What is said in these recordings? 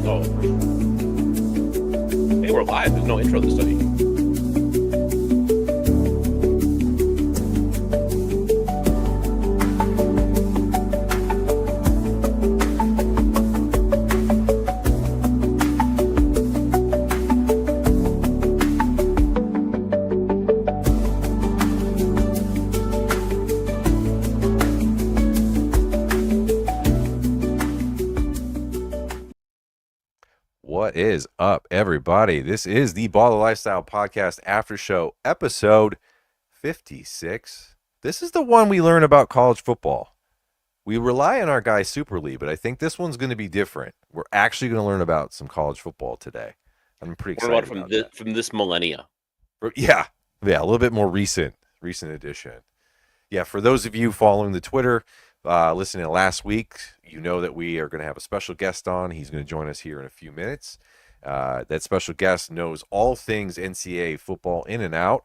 Oh. Hey, we're live. There's no intro this time. What is up, everybody? This is the Baller Lifestyle Podcast After Show, episode 56. This is the one we learn about college football. We rely on our guy SuperLee, but I think this one's going to be different. We're actually going to learn about some college football today. I'm pretty excited about that. From this millennia. Yeah, a little bit more recent edition. Yeah, for those of you following the Twitter, listening to last week, you know that we are going to have a special guest on. He's going to join us here in a few minutes. That special guest knows all things NCAA football in and out.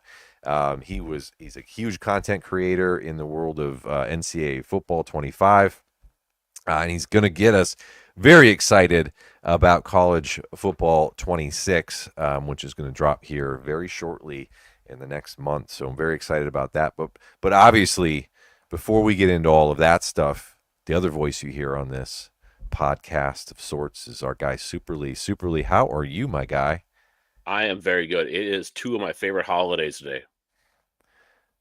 He's a huge content creator in the world of NCAA Football 25, and he's going to get us very excited about College Football 26, which is going to drop here very shortly in the next month. So I'm very excited about that. But obviously, before we get into all of that stuff, the other voice you hear on this podcast of sorts is our guy SuperLee. SuperLee, how are you, my guy? I am very good. It is two of my favorite holidays today.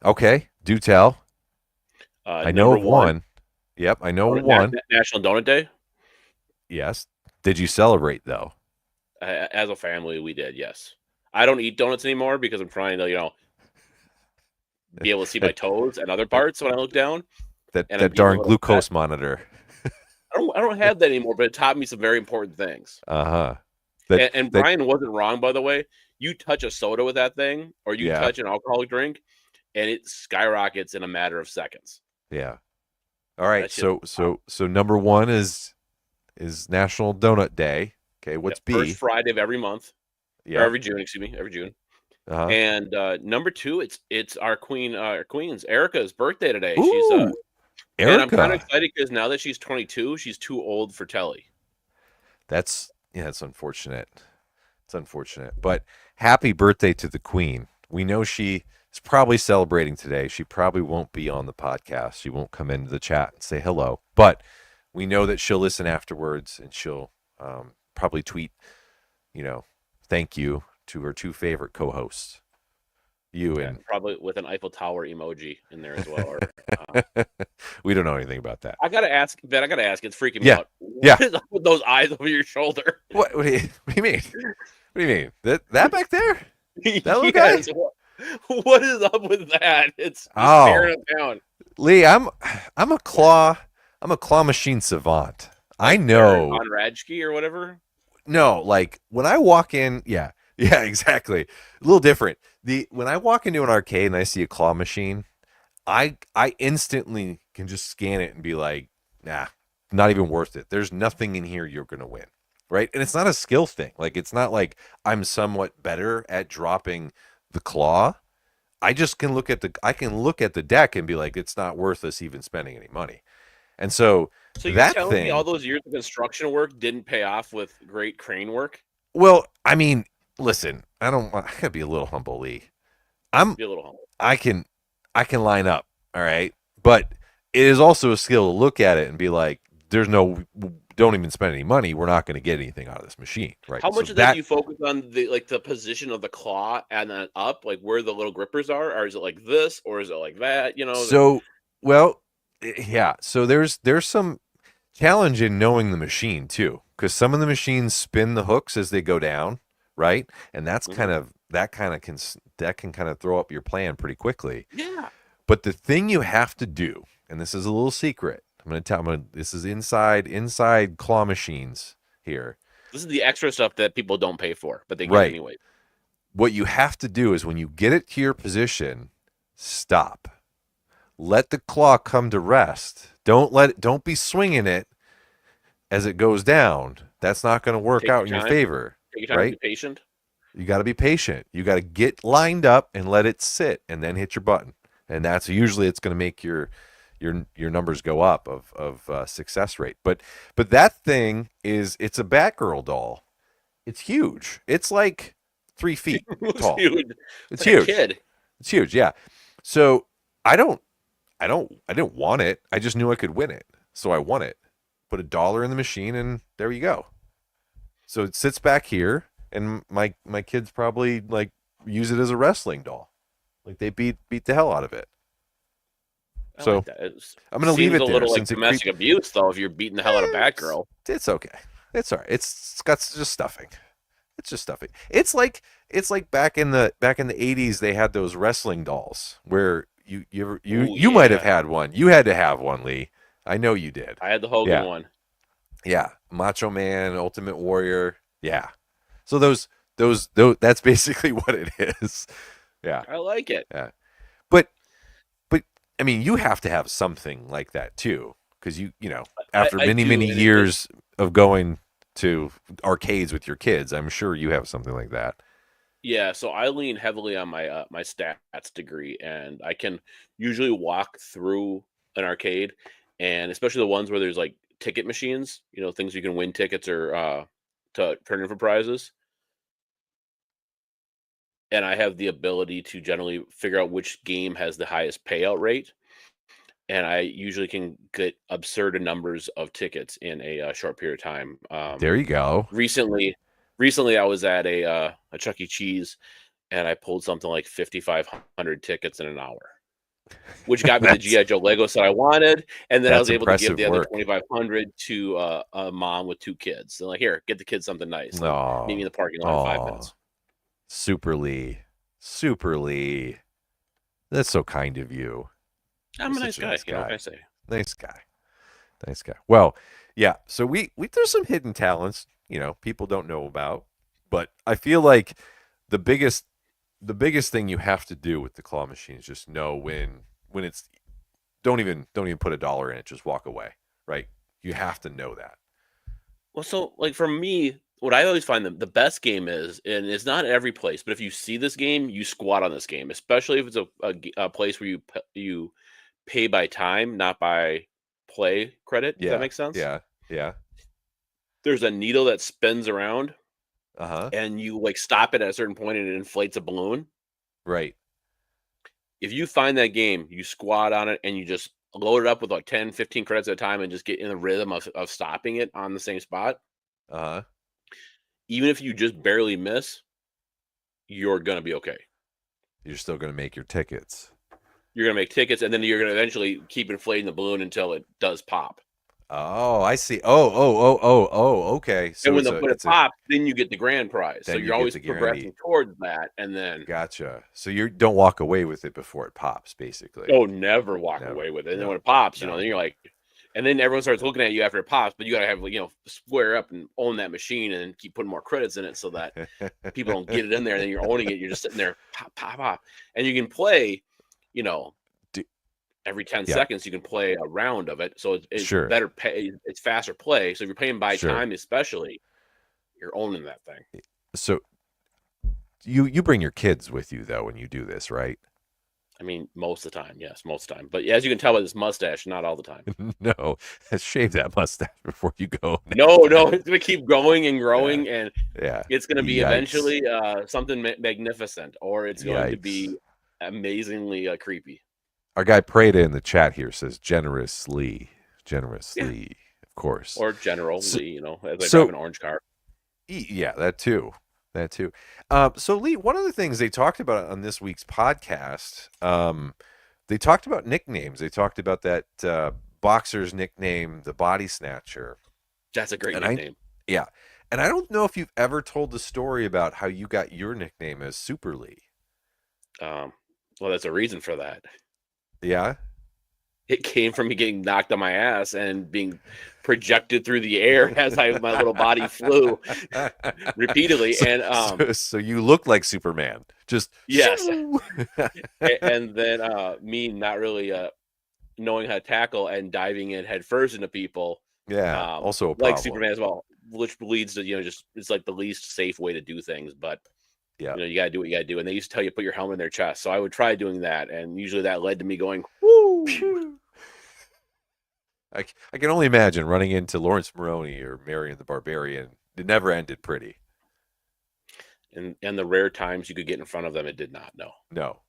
Okay, do tell. I know of one. Yep, I know of one. National Donut Day? Yes. Did you celebrate, though? As a family, we did, yes. I don't eat donuts anymore because I'm trying to, be able to see my toes and other parts when I look down. That darn glucose monitor. I don't have that anymore, but it taught me some very important things. Uh-huh. And Brian wasn't wrong, by the way. You touch a soda with that thing, or you touch an alcoholic drink, and it skyrockets in a matter of seconds. Yeah. All right. So number one is National Donut Day. Okay. What's B? First Friday of every month. Yeah. Or every June. Excuse me. Every June. Uh-huh. And number two, it's our queen's Erica's birthday today. Ooh, Erica. And I'm kind of excited because now that she's 22, she's too old for telly. That's unfortunate. It's unfortunate. But happy birthday to the queen. We know she is probably celebrating today. She probably won't be on the podcast. She won't come into the chat and say hello. But we know that she'll listen afterwards, and she'll probably tweet, thank you to her two favorite co-hosts, and probably with an Eiffel Tower emoji in there as well. We don't know anything about that. I gotta ask, Ben. It's freaking me out. What is up with those eyes over your shoulder? What do you mean? What do you mean? That back there? That little guy? What is up with that? It's staring it down. Lee, I'm a claw machine savant. I know on Radski or whatever. No, like when I walk in, yeah, exactly. A little different. When I walk into an arcade and I see a claw machine, I instantly can just scan it and be like, nah, not even worth it. There's nothing in here you're gonna win, right? And it's not a skill thing. Like it's not like I'm somewhat better at dropping the claw. I just can look at the deck and be like, it's not worth us even spending any money. And so you're telling me all those years of construction work didn't pay off with great crane work? Well, I mean, listen, I gotta be a little humble, Lee. Be a little humble. I can line up, all right? But it is also a skill to look at it and be like, don't even spend any money. We're not going to get anything out of this machine, right? How much of that do you focus on the position of the claw and then up, like where the little grippers are, or is it like this, or is it like that? So, well, yeah. So there's some challenge in knowing the machine too, because some of the machines spin the hooks as they go down, right? And that's that can kind of throw up your plan pretty quickly. Yeah. But the thing you have to do, and this is a little secret, this is inside claw machines here. This is the extra stuff that people don't pay for, but they get anyway. What you have to do is when you get it to your position, stop. Let the claw come to rest. Don't be swinging it as it goes down. That's not going to work out in your favor. Take your time, right? Be patient. You got to be patient. You got to get lined up and let it sit and then hit your button. And that's usually it's going to make your your numbers go up of success rate. But that thing it's a Batgirl doll. It's huge. It's like 3 feet It's tall. huge. It's It's like a huge. kid. It's huge. Yeah. So I didn't want it. I just knew I could win it. So I won it. Put $1 in the machine and there you go. So it sits back here and my kids probably like use it as a wrestling doll. Like they beat the hell out of it. I So like that. I'm gonna leave Seems it a there little like since it domestic abuse, though, if you're beating the hell out of Batgirl. It's okay. It's all right. It's got just stuffing. It's just stuffing. It's like back in the 80s they had those wrestling dolls where you might have had one. You had to have one, Lee. I know you did. I had the Hogan one. Yeah. Macho Man, Ultimate Warrior. Yeah. So those that's basically what it is. Yeah. I like it. Yeah. But I mean, you have to have something like that too, because you know after many years of going to arcades with your kids, I'm sure you have something like that. Yeah, so I lean heavily on my my stats degree, and I can usually walk through an arcade, and especially the ones where there's like ticket machines, things you can win tickets or to turn in for prizes. And I have the ability to generally figure out which game has the highest payout rate. And I usually can get absurd numbers of tickets in a short period of time. There you go. Recently, I was at a Chuck E. Cheese, and I pulled something like 5,500 tickets in an hour, which got me the GI Joe Lego set I wanted, and then I was able to give the other 2,500 to a mom with 2 kids. So like, here, get the kids something nice. Meet me in the parking lot in 5 minutes. SuperLee. That's so kind of you. I'm a nice guy. What can I say? Nice guy. Well, yeah. So there's some hidden talents, people don't know about, but I feel like the biggest thing you have to do with the claw machine is just know when it's don't even put $1 in it, just walk away, right? You have to know that. Well, so like for me, what I always find the best game is, and it's not every place, but if you see this game, you squat on this game, especially if it's a place where you pay by time, not by play credit. Does that make sense? Yeah. There's a needle that spins around, Uh-huh. and you like stop it at a certain point, and it inflates a balloon. Right. If you find that game, you squat on it, and you just load it up with like 10, 15 credits at a time, and just get in the rhythm of stopping it on the same spot. Uh-huh. Even if you just barely miss, you're gonna be okay. You're still gonna make your tickets. You're gonna make tickets, and then you're gonna eventually keep inflating the balloon until it does pop. Oh, I see. Oh. Okay. So And when it pops, then you get the grand prize. So you're always progressing towards that, and then gotcha. So you don't walk away with it before it pops, basically. Oh, never walk away with it. And then when it pops, then you're like, and then everyone starts looking at you after it pops, but you gotta have square up and own that machine and keep putting more credits in it so that people don't get it in there. And then you're owning it. You're just sitting there, pop, and you can play, every 10 seconds you can play a round of it. So it's better pay. It's faster play. So if you're playing by time, especially, you're owning that thing. So you bring your kids with you though when you do this, right? I mean, most of the time, yes, most of the time. But as you can tell by this mustache, not all the time. No, shave that mustache before you go. No, it's gonna keep growing and growing, and it's gonna be eventually something magnificent, or it's going to be amazingly creepy. Our guy Prada in the chat here says generously, of course, or generally, as I drive an orange car. Yeah, that too. So Lee, one of the things they talked about on this week's podcast, they talked about nicknames. They talked about that boxer's nickname, the Body Snatcher. That's a great nickname. And I don't know if you've ever told the story about how you got your nickname as SuperLee. Well, there's a reason for that. Yeah. It came from me getting knocked on my ass and being projected through the air as my little body flew repeatedly. So you look like Superman. Just yes. And then me not really knowing how to tackle and diving in head first into people. Yeah. Also a problem. Like Superman as well, which leads to just it's like the least safe way to do things, but. Yeah, you gotta do what you gotta do, and they used to tell you put your helmet in their chest. So I would try doing that, and usually that led to me going, "Woo!" I can only imagine running into Lawrence Maroney or Marion the Barbarian. It never ended pretty. And the rare times you could get in front of them, it did not. No. No.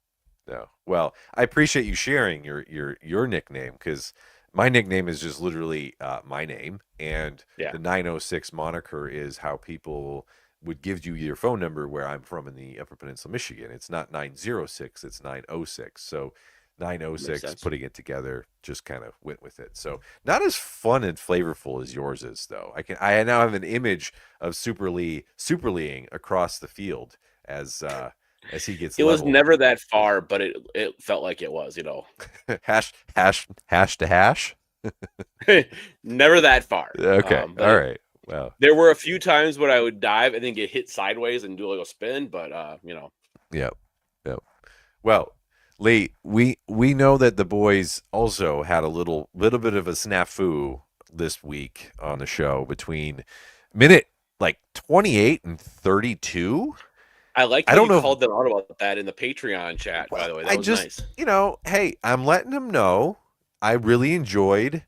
Well, I appreciate you sharing your nickname, because my nickname is just literally my name, and Yeah. the 906 moniker is how people would give you your phone number where I'm from in the Upper Peninsula, Michigan. It's not 906, it's 906. So 906, putting it together, just kind of went with it. So not as fun and flavorful as yours is, though. I now have an image of SuperLeeing across the field as he gets it leveled. was never that far, but it felt like it was, hash to hash. Never that far. Okay. All right. Well, there were a few times when I would dive and then get hit sideways and do a little spin, but Yep. Well, Lee, we know that the boys also had a little bit of a snafu this week on the show between minute like 28 and 32. I like that you called them out about that in the Patreon chat, by the way. That was nice. Hey, I'm letting them know I really enjoyed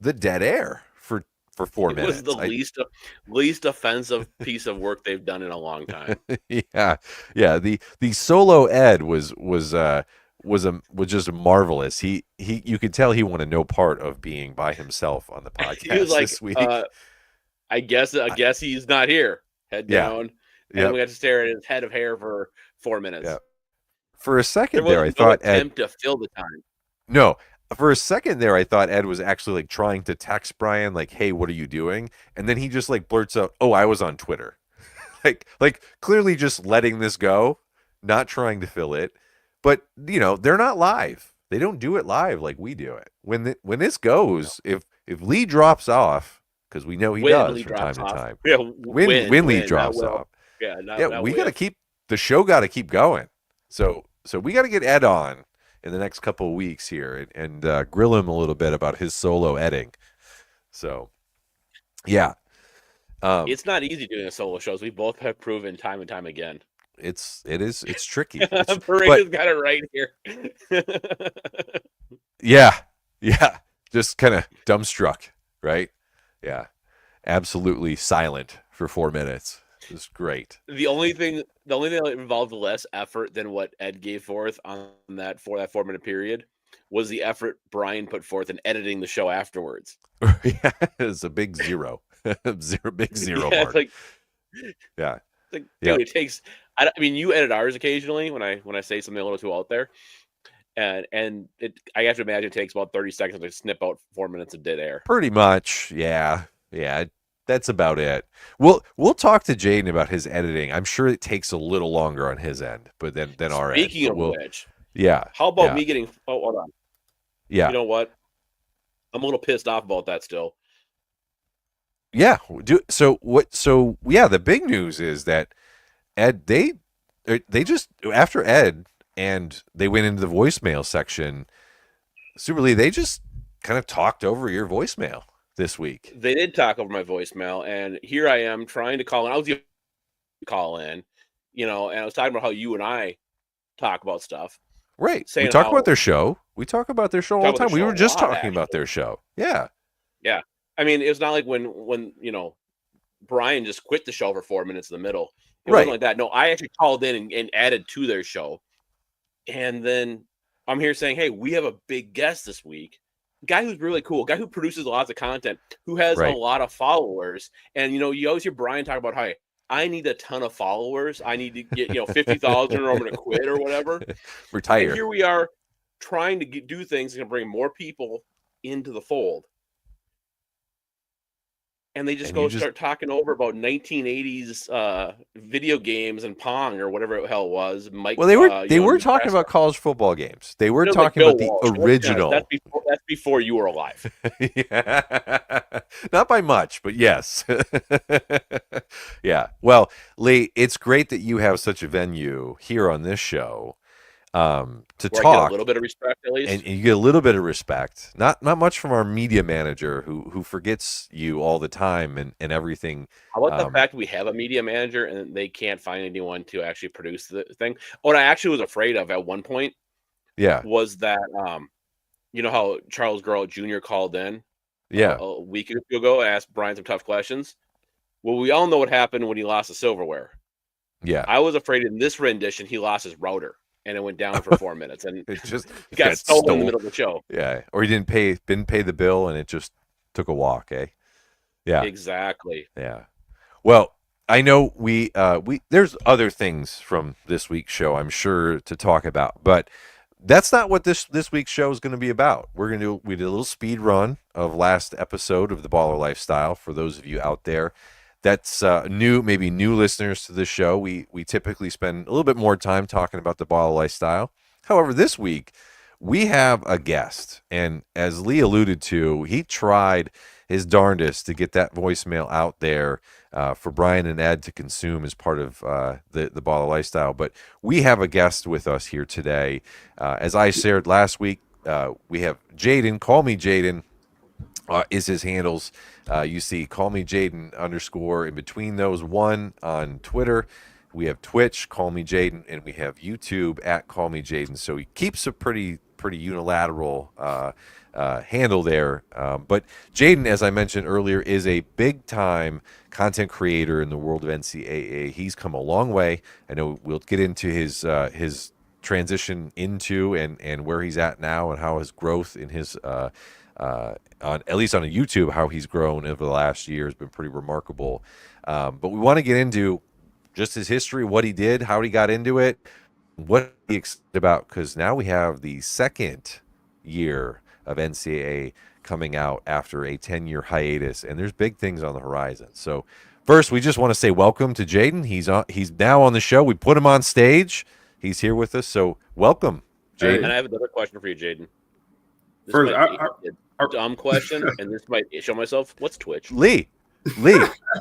the dead air for 4 minutes. It was the least offensive piece of work they've done in a long time. Yeah. The solo Ed was just marvelous. He you could tell he wanted no part of being by himself on the podcast. He was like, this week. I guess he's not here. Head down. And we got to stare at his head of hair for 4 minutes. Yeah. For a second there, I thought Ed to fill the time. No. For a second there, I thought Ed was actually like trying to text Brian, like, "Hey, what are you doing?" And then he just like blurts out, "Oh, I was on Twitter." like clearly just letting this go, not trying to fill it. But they're not live. They don't do it live like we do it. When this goes, if Lee drops off, because we know he does from time to time. Yeah, when Lee drops off. Yeah, we got to keep the show. Got to keep going. So we got to get Ed on in the next couple of weeks here and grill him a little bit about his solo editing. So, yeah, it's not easy doing a solo shows. We both have proven time and time again. It's tricky. Paredes got it right here. Yeah, just kind of dumbstruck, right? Yeah, absolutely silent for 4 minutes. It was great. The only thing that involved less effort than what Ed gave forth on that 4 minute period was the effort Brian put forth in editing the show afterwards. Yeah, it's a big zero, big zero mark. Dude, yeah. It takes. I mean, you edit ours occasionally when I say something a little too out there, and I have to imagine it takes about 30 seconds to snip out 4 minutes of dead air. Pretty much, yeah. That's about it. We'll talk to Jaden about his editing. I'm sure it takes a little longer on his end, but then our end. Speaking of which, yeah. How about me getting? Oh, hold on. Yeah. You know what? I'm a little pissed off about that still. Yeah. So the big news is that Ed, they just, after Ed and they went into the voicemail section, SuperLee, they just kind of talked over your voicemail this week. They did talk over my voicemail, and here I am trying to call in. I was going to call in, and I was talking about how you and I talk about stuff. Right. We talk about their show. We talk about their show all the time. We were just talking about their show. Yeah. Yeah. I mean, it's not like when Brian just quit the show for 4 minutes in the middle. It wasn't like that. No, I actually called in and added to their show. And then I'm here saying, hey, we have a big guest this week. Guy who's really cool, guy who produces lots of content, who has a lot of followers. And, you always hear Brian talk about, hey, I need a ton of followers. I need to get, 50,000 or I'm going to quit or whatever. Retire. And here we are trying to do things and bring more people into the fold. And they just start talking over about 1980s video games and Pong or whatever the hell it was. Mike, well, they were talking about college football games. They were talking about the original. That's before you were alive. Yeah. Not by much, but yes. Yeah. Well, Lee, it's great that you have such a venue here on this show to talk. I get a little bit of respect, at least, and you get a little bit of respect. Not much from our media manager who forgets you all the time and everything. How about the fact we have a media manager and they can't find anyone to actually produce the thing? What I actually was afraid of at one point, was that you know how Charles Gurley Jr. called in a week ago and asked Brian some tough questions. Well, we all know what happened when he lost the silverware. Yeah. I was afraid in this rendition he lost his router and it went down for 4 minutes and it just got stolen in the middle of the show. Yeah. Or he didn't pay the bill and it just took a walk, eh? Yeah. Exactly. Yeah. Well, I know we there's other things from this week's show I'm sure to talk about, but that's not what this week's show is going to be about. We did a little speed run of last episode of the Baller Lifestyle for those of you out there. That's maybe new listeners to the show. We typically spend a little bit more time talking about the Baller Lifestyle. However, this week we have a guest, and as Lee alluded to, he tried his darndest to get that voicemail out there for Brian and Ed to consume as part of the Baller Lifestyle. But we have a guest with us here today. As I shared last week, we have Jaden. CallMeJaden is his handles. You see CallMeJaden _ in between those, one on Twitter. We have Twitch, CallMeJaden, and we have YouTube at CallMeJaden. So he keeps a pretty unilateral handle there. But Jaden, as I mentioned earlier, is a big-time content creator in the world of NCAA. He's come a long way. I know we'll get into his transition into and where he's at now and how his growth in his at least on YouTube, how he's grown over the last year has been pretty remarkable. But we want to get into just his history, what he did, how he got into it, what he's excited about, because now we have the second year of NCAA coming out after a 10-year hiatus, and there's big things on the horizon. So first, we just want to say welcome to Jaden. He's now on the show. We put him on stage. He's here with us, so welcome, Jaden. And I have another question for you, Jaden. This First, might be a dumb question, and this might show myself. What's Twitch? Lee,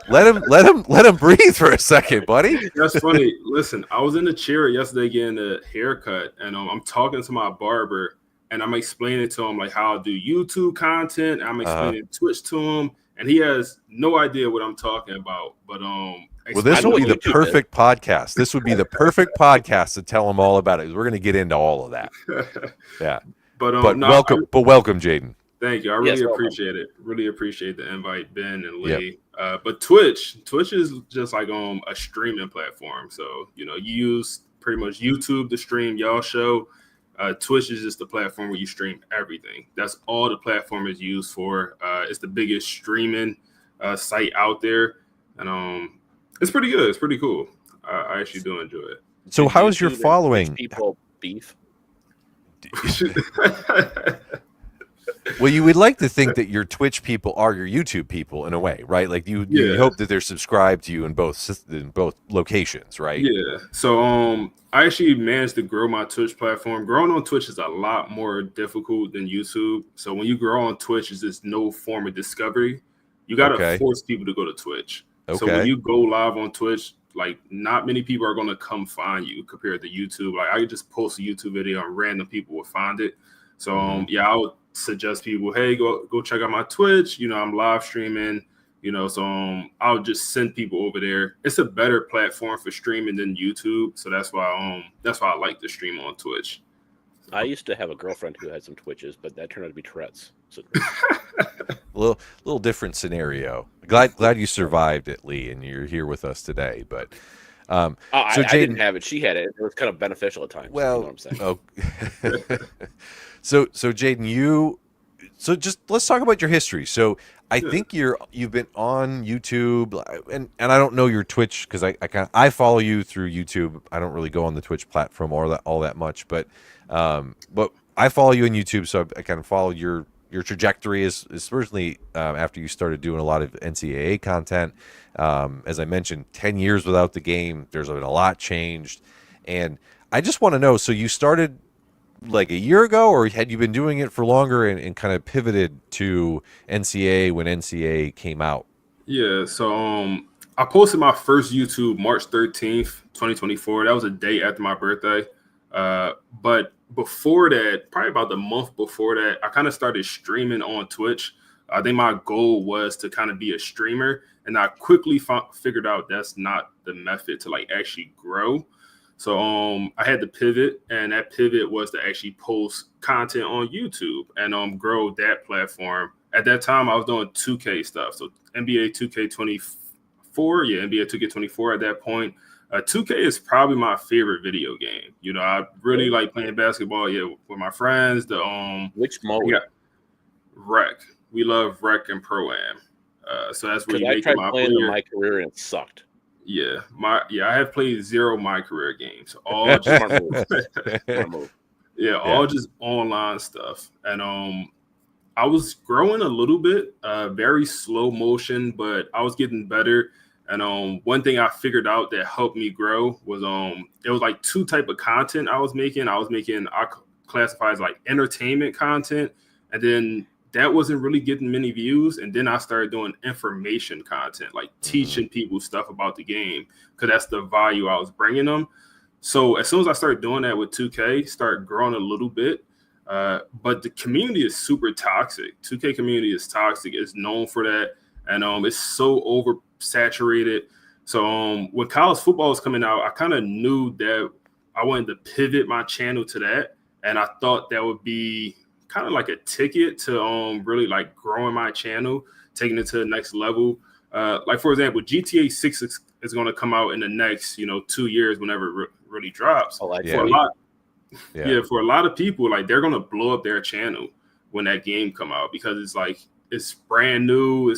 let him breathe for a second, buddy. That's funny. Listen, I was in the chair yesterday getting a haircut, and I'm talking to my barber, and I'm explaining to him like how I do YouTube content. I'm explaining Twitch to him, and he has no idea what I'm talking about. But well, this would be the perfect podcast. This would be the perfect podcast to tell him all about it. We're going to get into all of that. Yeah, but welcome, Jaden. Thank you. I really appreciate it. Really appreciate the invite, Ben and Lee. Yep. But Twitch is just like a streaming platform. So, you use pretty much YouTube to stream y'all show. Twitch is just the platform where you stream everything. That's all the platform is used for. It's the biggest streaming site out there. And it's pretty good. It's pretty cool. I actually do enjoy it. So how's your following? People beef? Well, you would like to think that your Twitch people are your YouTube people in a way, right? Like you hope that they're subscribed to you in both locations, right? Yeah. So I actually managed to grow my Twitch platform. Growing on Twitch is a lot more difficult than YouTube. So when you grow on Twitch, it's just no form of discovery. You got to force people to go to Twitch. Okay. So when you go live on Twitch, like not many people are going to come find you compared to YouTube. Like I could just post a YouTube video and random people will find it. So I would suggest people, hey, go check out my Twitch. I'm live streaming. So I'll just send people over there. It's a better platform for streaming than YouTube. So that's why I like to stream on Twitch. I used to have a girlfriend who had some Twitches, but that turned out to be Tourette's. So a little different scenario. Glad you survived it, Lee, and you're here with us today. But I didn't have it. She had it. It was kind of beneficial at times. Well, you know what I'm saying? So Jaden, just let's talk about your history. So I think you've been on YouTube, and I don't know your Twitch because I follow you through YouTube. I don't really go on the Twitch platform all that much, but I follow you on YouTube, so I kind of follow your trajectory is certainly after you started doing a lot of NCAA content. As I mentioned, 10 years without the game, there's been a lot changed, and I just want to know. So you started like a year ago, or had you been doing it for longer and kind of pivoted to NCAA when NCAA came out? Yeah, so I posted my first YouTube March 13th, 2024. That was a day after my birthday. But before that, probably about the month before that, I kind of started streaming on Twitch. I think my goal was to kind of be a streamer, and I quickly figured out that's not the method to like actually grow. So I had to pivot, and that pivot was to actually post content on YouTube and grow that platform. at that time I was doing 2K stuff. So NBA 2K24, NBA 2K24 at that point. 2K is probably my favorite video game. You know, I really like playing basketball. Yeah, with my friends. Which mode? Yeah, Rec. We love Rec and Pro-Am. So that's where you I make tried my playing in my career and it sucked. Yeah, I have played 0 my career games. All just smart move. All just online stuff. And I was growing a little bit, very slow motion, but I was getting better. And one thing I figured out that helped me grow was it was like 2 type of content I was making. I classify as like entertainment content, and then that wasn't really getting many views. And then I started doing information content, like teaching people stuff about the game, because that's the value I was bringing them. So as soon as I started doing that with 2K, started growing a little bit. But the community is super toxic. 2K community is toxic. It's known for that. And it's so oversaturated. So when college football was coming out, I kind of knew that I wanted to pivot my channel to that. And I thought that would be kind of like a ticket to really like growing my channel, taking it to the next level. Like, for example, GTA 6 is going to come out in the next, 2 years whenever it really drops. For a lot of people, like, they're going to blow up their channel when that game come out, because it's brand new.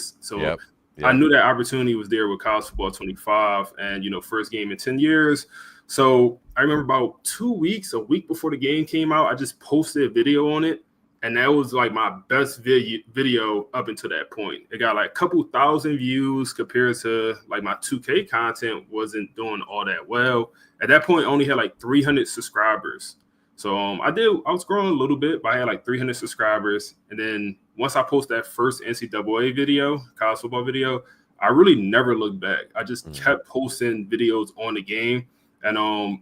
I knew that opportunity was there with College Football 25 and, first game in 10 years. So I remember about a week before the game came out, I just posted a video on it. And that was like my best video up until that point. It got like a couple thousand views compared to like my 2K content wasn't doing all that well. At that point, I only had like 300 subscribers. So I was growing a little bit, but I had like 300 subscribers. And then once I posted that first NCAA video, college football video, I really never looked back. I just kept posting videos on the game. And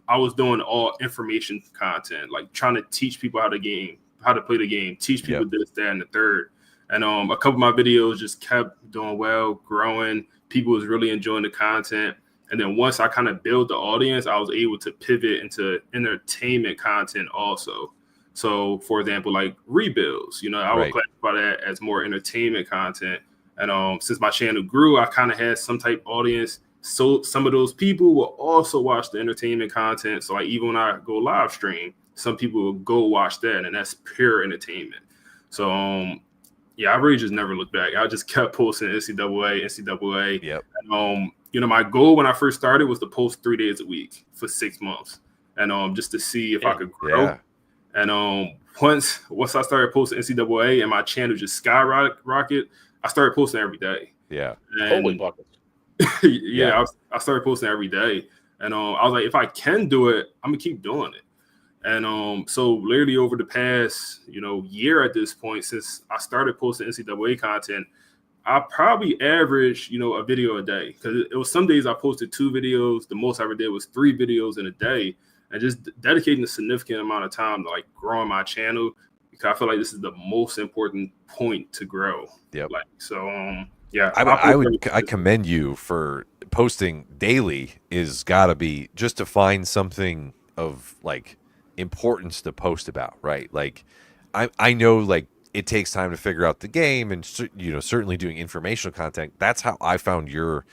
I was doing all information content, like trying to teach people how to play the game, teach people this, that, and the third. And a couple of my videos just kept doing well, growing. People was really enjoying the content. And then once I kind of built the audience, I was able to pivot into entertainment content also. So, for example, like rebuilds, I would classify that as more entertainment content. And since my channel grew, I kind of had some type of audience. So some of those people will also watch the entertainment content. So like even when I go live stream, some people will go watch that, and that's pure entertainment. So I really just never looked back. I just kept posting NCAA. Yep. And, my goal when I first started was to post 3 days a week for 6 months, and just to see if I could grow. Yeah. And once I started posting NCAA and my channel just skyrocket, I started posting every day. Yeah. Holy buckets. I started posting every day, and I was like, if I can do it, I'm gonna keep doing it. And so literally over the past year at this point, since I started posting NCAA content, I probably average a video a day, because it was some days I posted 2 videos. The most I ever did was 3 videos in a day, and just dedicating a significant amount of time to like growing my channel, because I feel like this is the most important point to grow. Yep. I commend you for posting daily. Is gotta be just to find something of like importance to post about, right? Like I know like it takes time to figure out the game, and certainly doing informational content. That's how I found your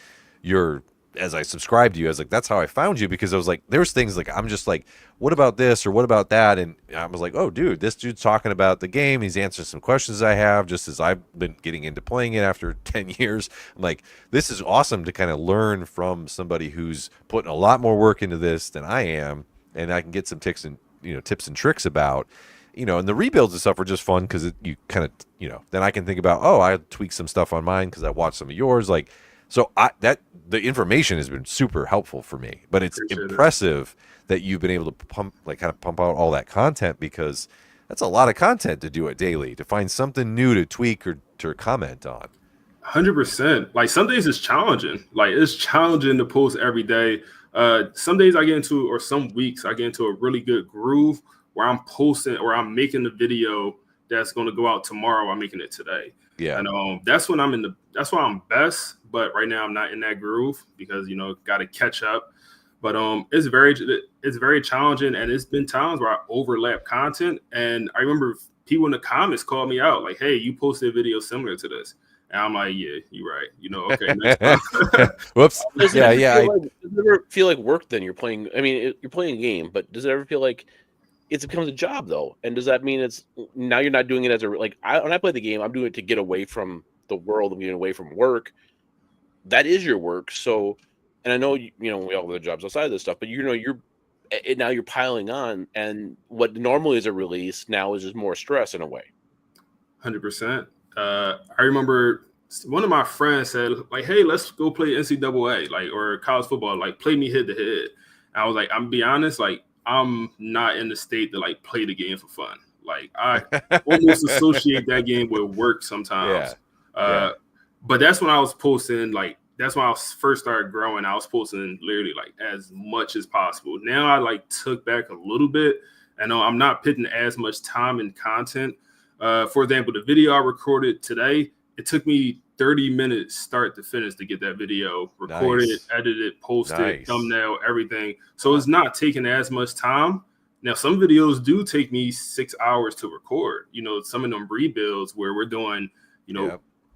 as I subscribed to you. I was like, that's how I found you, because I was like, there's things like I'm just like, what about this or what about that? And I was like, oh, dude, this dude's talking about the game. He's answering some questions I have, just as I've been getting into playing it after 10 years. I'm like, this is awesome to kind of learn from somebody who's putting a lot more work into this than I am, and I can get some tips and tricks about. And the rebuilds and stuff are just fun because you kind of, then I can think about, oh, I tweak some stuff on mine because I watched some of yours. Like, so the information has been super helpful for me, but it's impressive that you've been able to pump out all that content, because that's a lot of content to do it daily, to find something new to tweak or to comment on. 100%. Like some days it's challenging. Like it's challenging to post every day. Some days some weeks I get into a really good groove where I'm posting or I'm making the video that's going to go out tomorrow. I'm making it today. Yeah. And that's when that's why I'm best. But right now I'm not in that groove because, got to catch up. But it's very challenging. And it's been times where I overlap content. And I remember people in the comments called me out like, hey, you posted a video similar to this. And I'm like, yeah, you're right. Okay, next time. Whoops. Does it ever feel like work then? You're playing, you're playing a game, but does it ever feel like it becomes a job though? And does that mean it's now you're not doing it as when I play the game, I'm doing it to get away from the world and get away from work. That is your work. So, and I know, we all have the jobs outside of this stuff, but now you're piling on, and what normally is a release now is just more stress in a way. 100%. I remember one of my friends said, like, hey, let's go play NCAA, or college football, play me head to head. And I was like, I'm be honest, I'm not in the state to play the game for fun. I almost associate that game with work sometimes. Yeah. But that's when I was posting, that's when I first started growing. I was posting literally as much as possible. Now I took back a little bit. I know I'm not putting as much time and content. For example, the video I recorded today, it took me 30 minutes start to finish to get that video recorded, edited, posted, thumbnail, everything. So it's not taking as much time. Now, some videos do take me 6 hours to record. Some of them rebuilds where we're doing,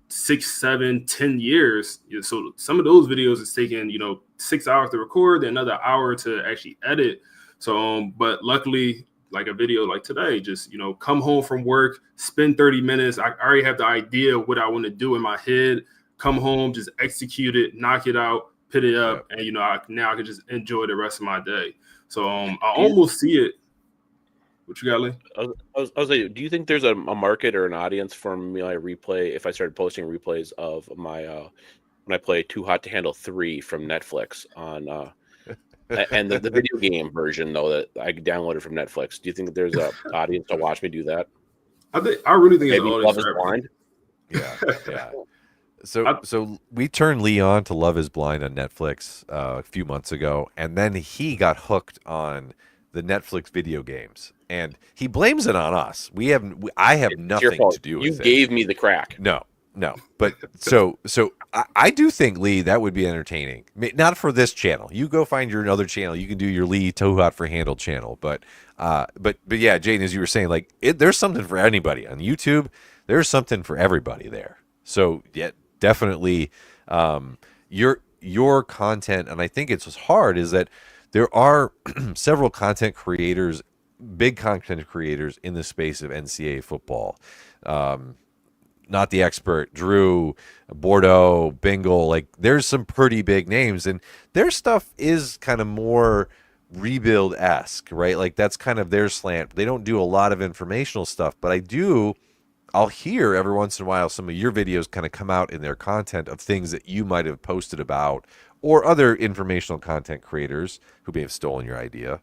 6, 7, 10 years. So some of those videos is taking, 6 hours to record, then another hour to actually edit. So, but luckily, a video like today, just, come home from work, spend 30 minutes. I already have the idea of what I want to do in my head, come home, just execute it, knock it out, put it up. And, now I can just enjoy the rest of my day. So I almost see it. What you got, Lee? I was like, do you think there's a market or an audience for me? I replay if I started posting replays of my when I play Too Hot to Handle 3 from Netflix on and the video game version though that I downloaded from Netflix. Do you think that there's an audience to watch me do that? I really think maybe Love is Blind. Yeah. So we turned Lee on to Love is Blind on Netflix a few months ago, and then he got hooked on the Netflix video games, and he blames it on us. I have nothing to do with it. You gave me the crack. No. But so I do think, Lee, that would be entertaining. Not for this channel. You go find your other channel. You can do your Lee Too Hot for Handle channel. But yeah, Jaden, as you were saying, there's something for anybody on YouTube. There's something for everybody there. So yeah, definitely, your content, and I think it's what's hard is that there are several content creators, big content creators in the space of NCAA football. Not the Expert, Drew, Bordeaux, Bingle. There's some pretty big names, and their stuff is kind of more rebuild-esque, right? That's kind of their slant. They don't do a lot of informational stuff, but I'll hear every once in a while some of your videos kind of come out in their content of things that you might have posted about, or other informational content creators who may have stolen your idea.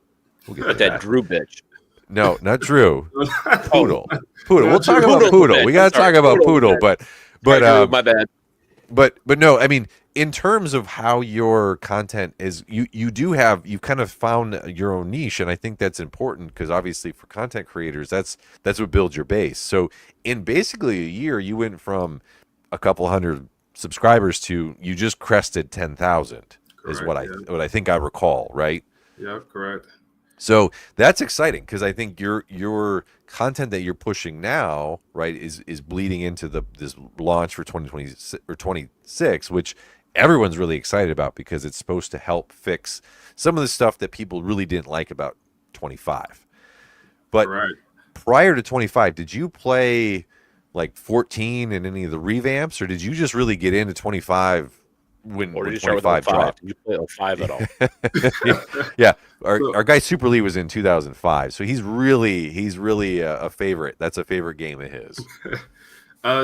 We'll get that Drew bitch. No, not Drew. Poodle. We'll talk about Poodle. We got to talk about Poodle, but my bad. But no, I mean, in terms of how your content is, you've kind of found your own niche, and I think that's important because obviously for content creators, that's what builds your base. So in basically a year, you went from a couple hundred subscribers to you just crested 10,000 is what I think I recall, right? Yeah, correct. So that's exciting because I think your content that you're pushing now, right, is bleeding into this launch for 2020 or 26, which everyone's really excited about because it's supposed to help fix some of the stuff that people really didn't like about 25. But prior to 25, did you play 14 in any of the revamps, or did you just really get into 25 when 25 dropped? Did you play 05 at all? Yeah. Our guy SuperLee was in 2005, so he's really a favorite. That's a favorite game of his.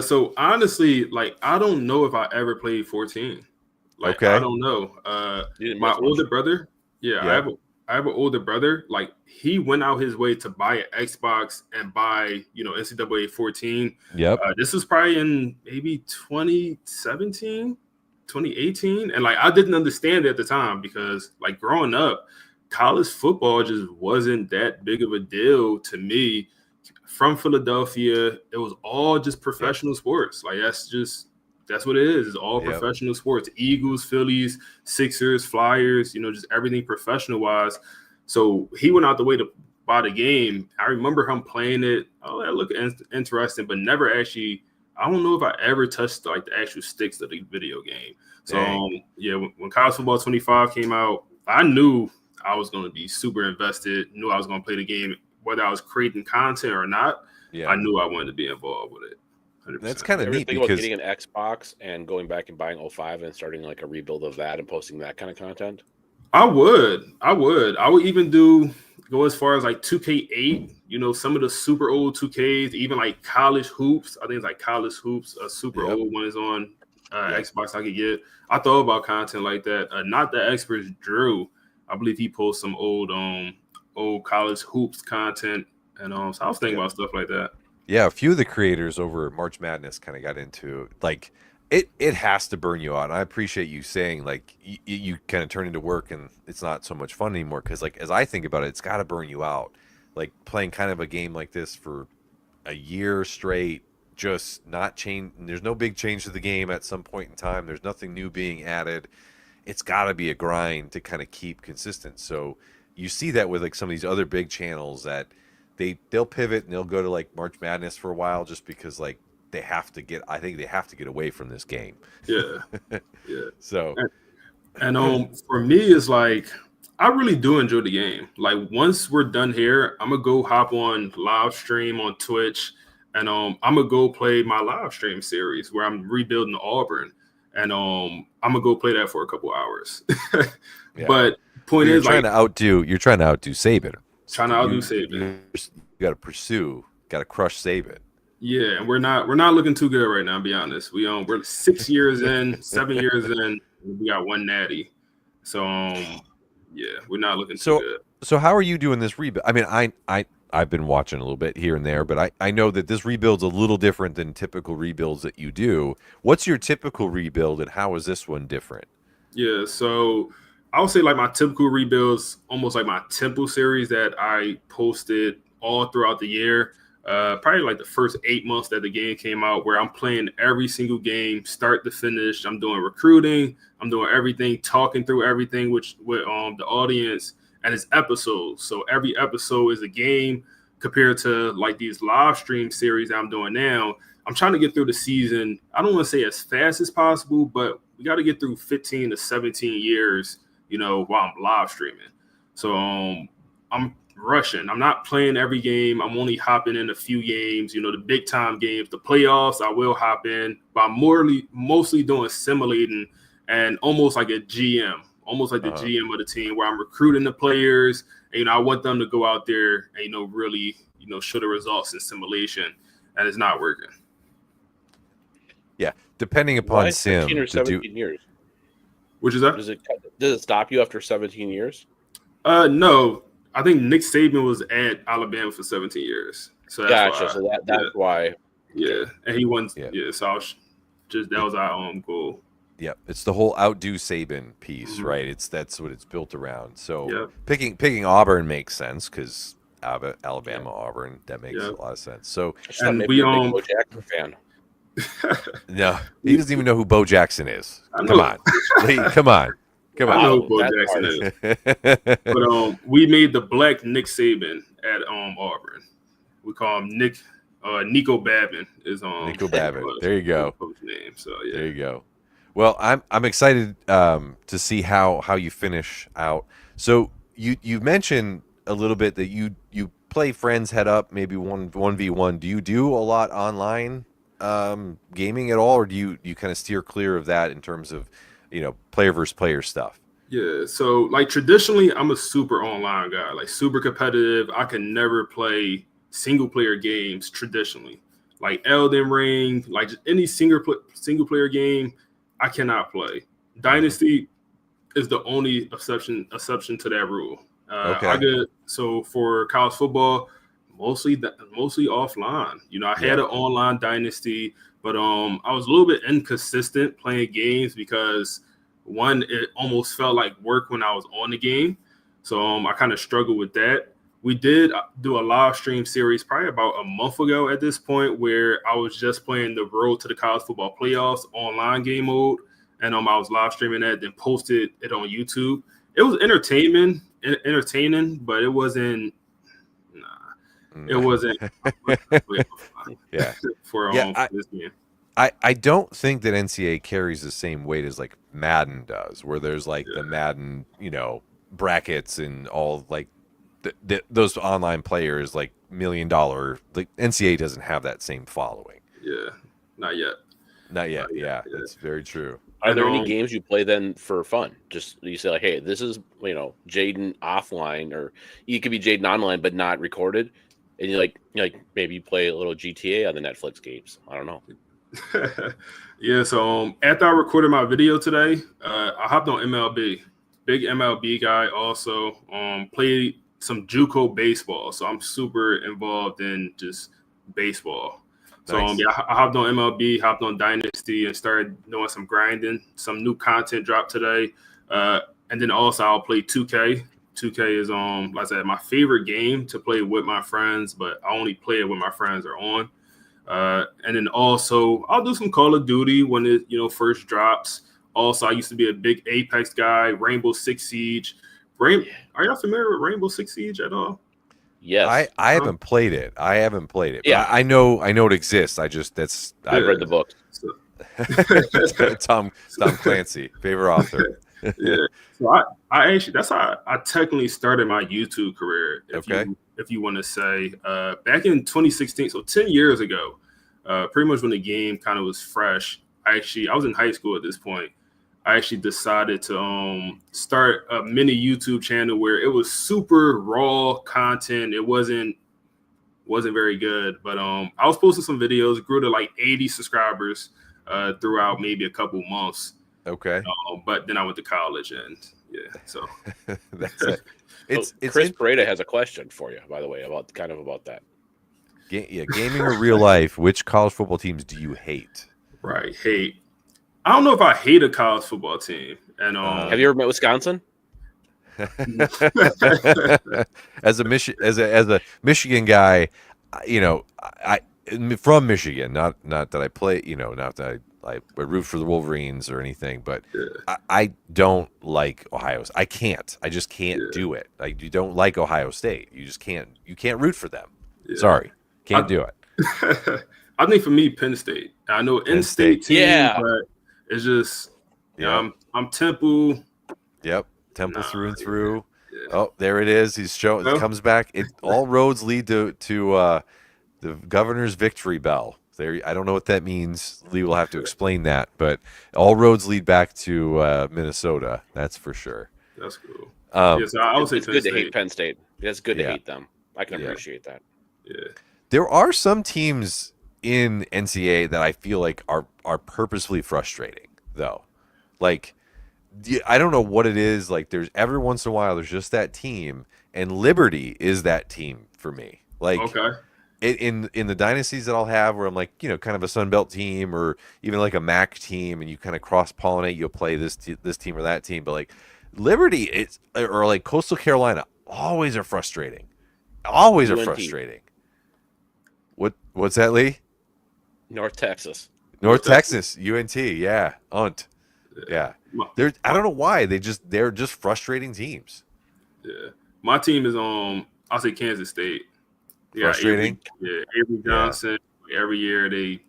So honestly, I don't know if I ever played 14. Okay. I don't know. My older brother, I have an older brother. He went out his way to buy an Xbox and buy, NCAA 14. Yep. This was probably in maybe 2017, 2018. And I didn't understand it at the time because growing up, college football just wasn't that big of a deal to me. From Philadelphia, it was all just professional sports. That's what it is. It's all professional sports. Eagles, Phillies, Sixers, Flyers, just everything professional wise. So he went out the way to by the game. I remember him playing it. Oh, that looked interesting, but never actually. I don't know if I ever touched like the actual sticks of the video game. So when College Football 25 came out, I knew I was going to be super invested. Knew I was going to play the game, whether I was creating content or not. Yeah. I knew I wanted to be involved with it. 100%. That's kind of neat. Think about getting an Xbox and going back and buying 05 and starting like a rebuild of that and posting that kind of content. I would even go as far as like 2K8, some of the super old 2Ks, even like college hoops. I think it's like college hoops, a super old one is on Xbox I could get. I thought about content like that. Not the experts Drew. I believe he posts some old college hoops content. And so I was thinking about stuff like that. Yeah, a few of the creators over March Madness kind of got into like it has to burn you out. And I appreciate you saying like you kind of turn into work and it's not so much fun anymore, because like as I think about it, it's got to burn you out. Like playing kind of a game like this for a year straight, just not change. There's no big change to the game at some point in time. There's nothing new being added. It's got to be a grind to kind of keep consistent. So you see that with like some of these other big channels that they'll pivot and they'll go to like March Madness for a while just because like they have to get away from this game. Yeah. So and for me it's like I really do enjoy the game. Like once we're done here, I'm gonna go hop on live stream on Twitch, and I'm gonna go play my live stream series where I'm rebuilding Auburn, and I'm gonna go play that for a couple hours. But point you're is, trying to outdo Saban. Trying to outdo Saban. You got to crush Saban. Yeah, and we're not looking too good right now. To be honest, we're 6 years in, 7 years in, we got one natty. So we're not looking too good. So how are you doing this rebuild? I mean, I've been watching a little bit here and there, but I know that this rebuild's a little different than typical rebuilds that you do. What's your typical rebuild, and how is this one different? Yeah, so I would say like my typical rebuilds, almost like my Temple series that I posted all throughout the year. Probably like the first 8 months that the game came out, where I'm playing every single game, start to finish. I'm doing recruiting, I'm doing everything, talking through everything with the audience, and it's episodes. So every episode is a game compared to like these live stream series that I'm doing now. I'm trying to get through the season. I don't want to say as fast as possible, but we got to get through 15 to 17 years, while I'm live streaming. So I'm rushing. I'm not playing every game. I'm only hopping in a few games, the big time games, the playoffs. I will hop in, but I'm mostly doing simulating and almost like a GM, almost like the GM of the team, where I'm recruiting the players. And, I want them to go out there and, really, show the results in simulation, and it's not working. Yeah, depending upon sim. 15 or 17 years. Which is that? Does it stop you after 17 years? No. I think Nick Saban was at Alabama for 17 years. So that's gotcha. So that's why. Yeah. And he won. Yeah. So that was our own goal. Yep. It's the whole outdo Saban piece, right? That's what it's built around. So picking Auburn makes sense because Alabama, Auburn, that makes a lot of sense. So and we Bo Jackson fan. No, he doesn't even know who Bo Jackson is. Come on. I know who Bo Jackson is. But we made the black Nick Saban at Auburn. We call him Nico Babin is Nico Babin. There you go. Coach name. So yeah. There you go. Well, I'm excited to see how you finish out. So you mentioned a little bit that you play friends head up, maybe 1v1. Do you do a lot online gaming at all, or do you kind of steer clear of that in terms of player versus player stuff? Yeah, so like traditionally I'm a super online guy, like super competitive. I can never play single player games traditionally, like Elden Ring, like just any single player game I cannot play. Dynasty is the only exception to that rule. So for college football, mostly offline. I had an online Dynasty, but I was a little bit inconsistent playing games because one, it almost felt like work when I was on the game. So I kind of struggled with that. We did do a live stream series probably about a month ago at this point, where I was just playing the Road to the College Football Playoffs online game mode. And I was live streaming that, then posted it on YouTube. It was entertaining, but it wasn't It wasn't. Yeah. For this game. I don't think that NCAA carries the same weight as like Madden does, where there's like the Madden, brackets and all like those online players, like $1 million. Like NCAA doesn't have that same following. Yeah, not yet. Not yet. Yeah, that's very true. Are there any games you play then for fun? Just you say like, hey, this is Jaden offline, or you could be Jaden online but not recorded, and you like maybe you play a little GTA on the Netflix games. I don't know. Yeah, so after I recorded my video today, I hopped on MLB. Big MLB guy. Also, played some JUCO baseball. So I'm super involved in just baseball. So Nice. I hopped on MLB, hopped on Dynasty, and started doing some grinding. Some new content dropped today, and then also I'll play 2K. 2K is like I said, my favorite game to play with my friends, but I only play it when my friends are on. And then also I'll do some Call of Duty when it first drops. Also, I used to be a big Apex guy, Rainbow Six Siege. Are y'all familiar with Rainbow Six Siege at all? Yes. I haven't played it. Yeah. I know it exists. I've read the book. Tom Clancy, favorite author. Yeah. So I actually, that's how I technically started my YouTube career. If you want to say, back in 2016, so 10 years ago, pretty much when the game kind of was fresh. I was in high school at this point. I actually decided to start a mini YouTube channel where it was super raw content. It wasn't very good, but I was posting some videos, grew to like 80 subscribers throughout maybe a couple months. Okay. But then I went to college and so that's it. It's Chris Breda has a question for you, by the way, about that. Gaming or real life, which college football teams do you hate? Right. Hate. I don't know if I hate a college football team. And have you ever met Wisconsin? As a Michigan guy, I from Michigan, not that I play, not that I root for the Wolverines or anything, but I don't like Ohio. I just can't do it. Like, you don't like Ohio State. You just can't. You can't root for them. Yeah. Sorry, can't do it. I think for me, Penn State. I know in-state team, but it's just I'm Temple. Yep, Temple through and through. Yeah. Oh, there it is. He's showing. It comes back. All roads lead to the governor's victory bell. There, I don't know what that means. Lee will have to explain that, but all roads lead back to Minnesota. That's for sure. That's cool. So I would say it's good to hate Penn State. It's good to hate them. I can appreciate that. Yeah. There are some teams in NCAA that I feel like are purposefully frustrating, though. Like, I don't know what it is. Like, there's every once in a while there's just that team, and Liberty is that team for me. Like, in the dynasties that I'll have, where I'm like, kind of a Sun Belt team, or even like a MAC team, and you kind of cross pollinate. You'll play this team or that team, but like Liberty, or like Coastal Carolina, always are frustrating. Always are frustrating. What's that, Lee? North Texas, UNT, yeah, UNT, yeah. I don't know why they're just frustrating teams. Yeah, my team is I'll say Kansas State. Yeah, frustrating. Avery Johnson. Yeah. Every year they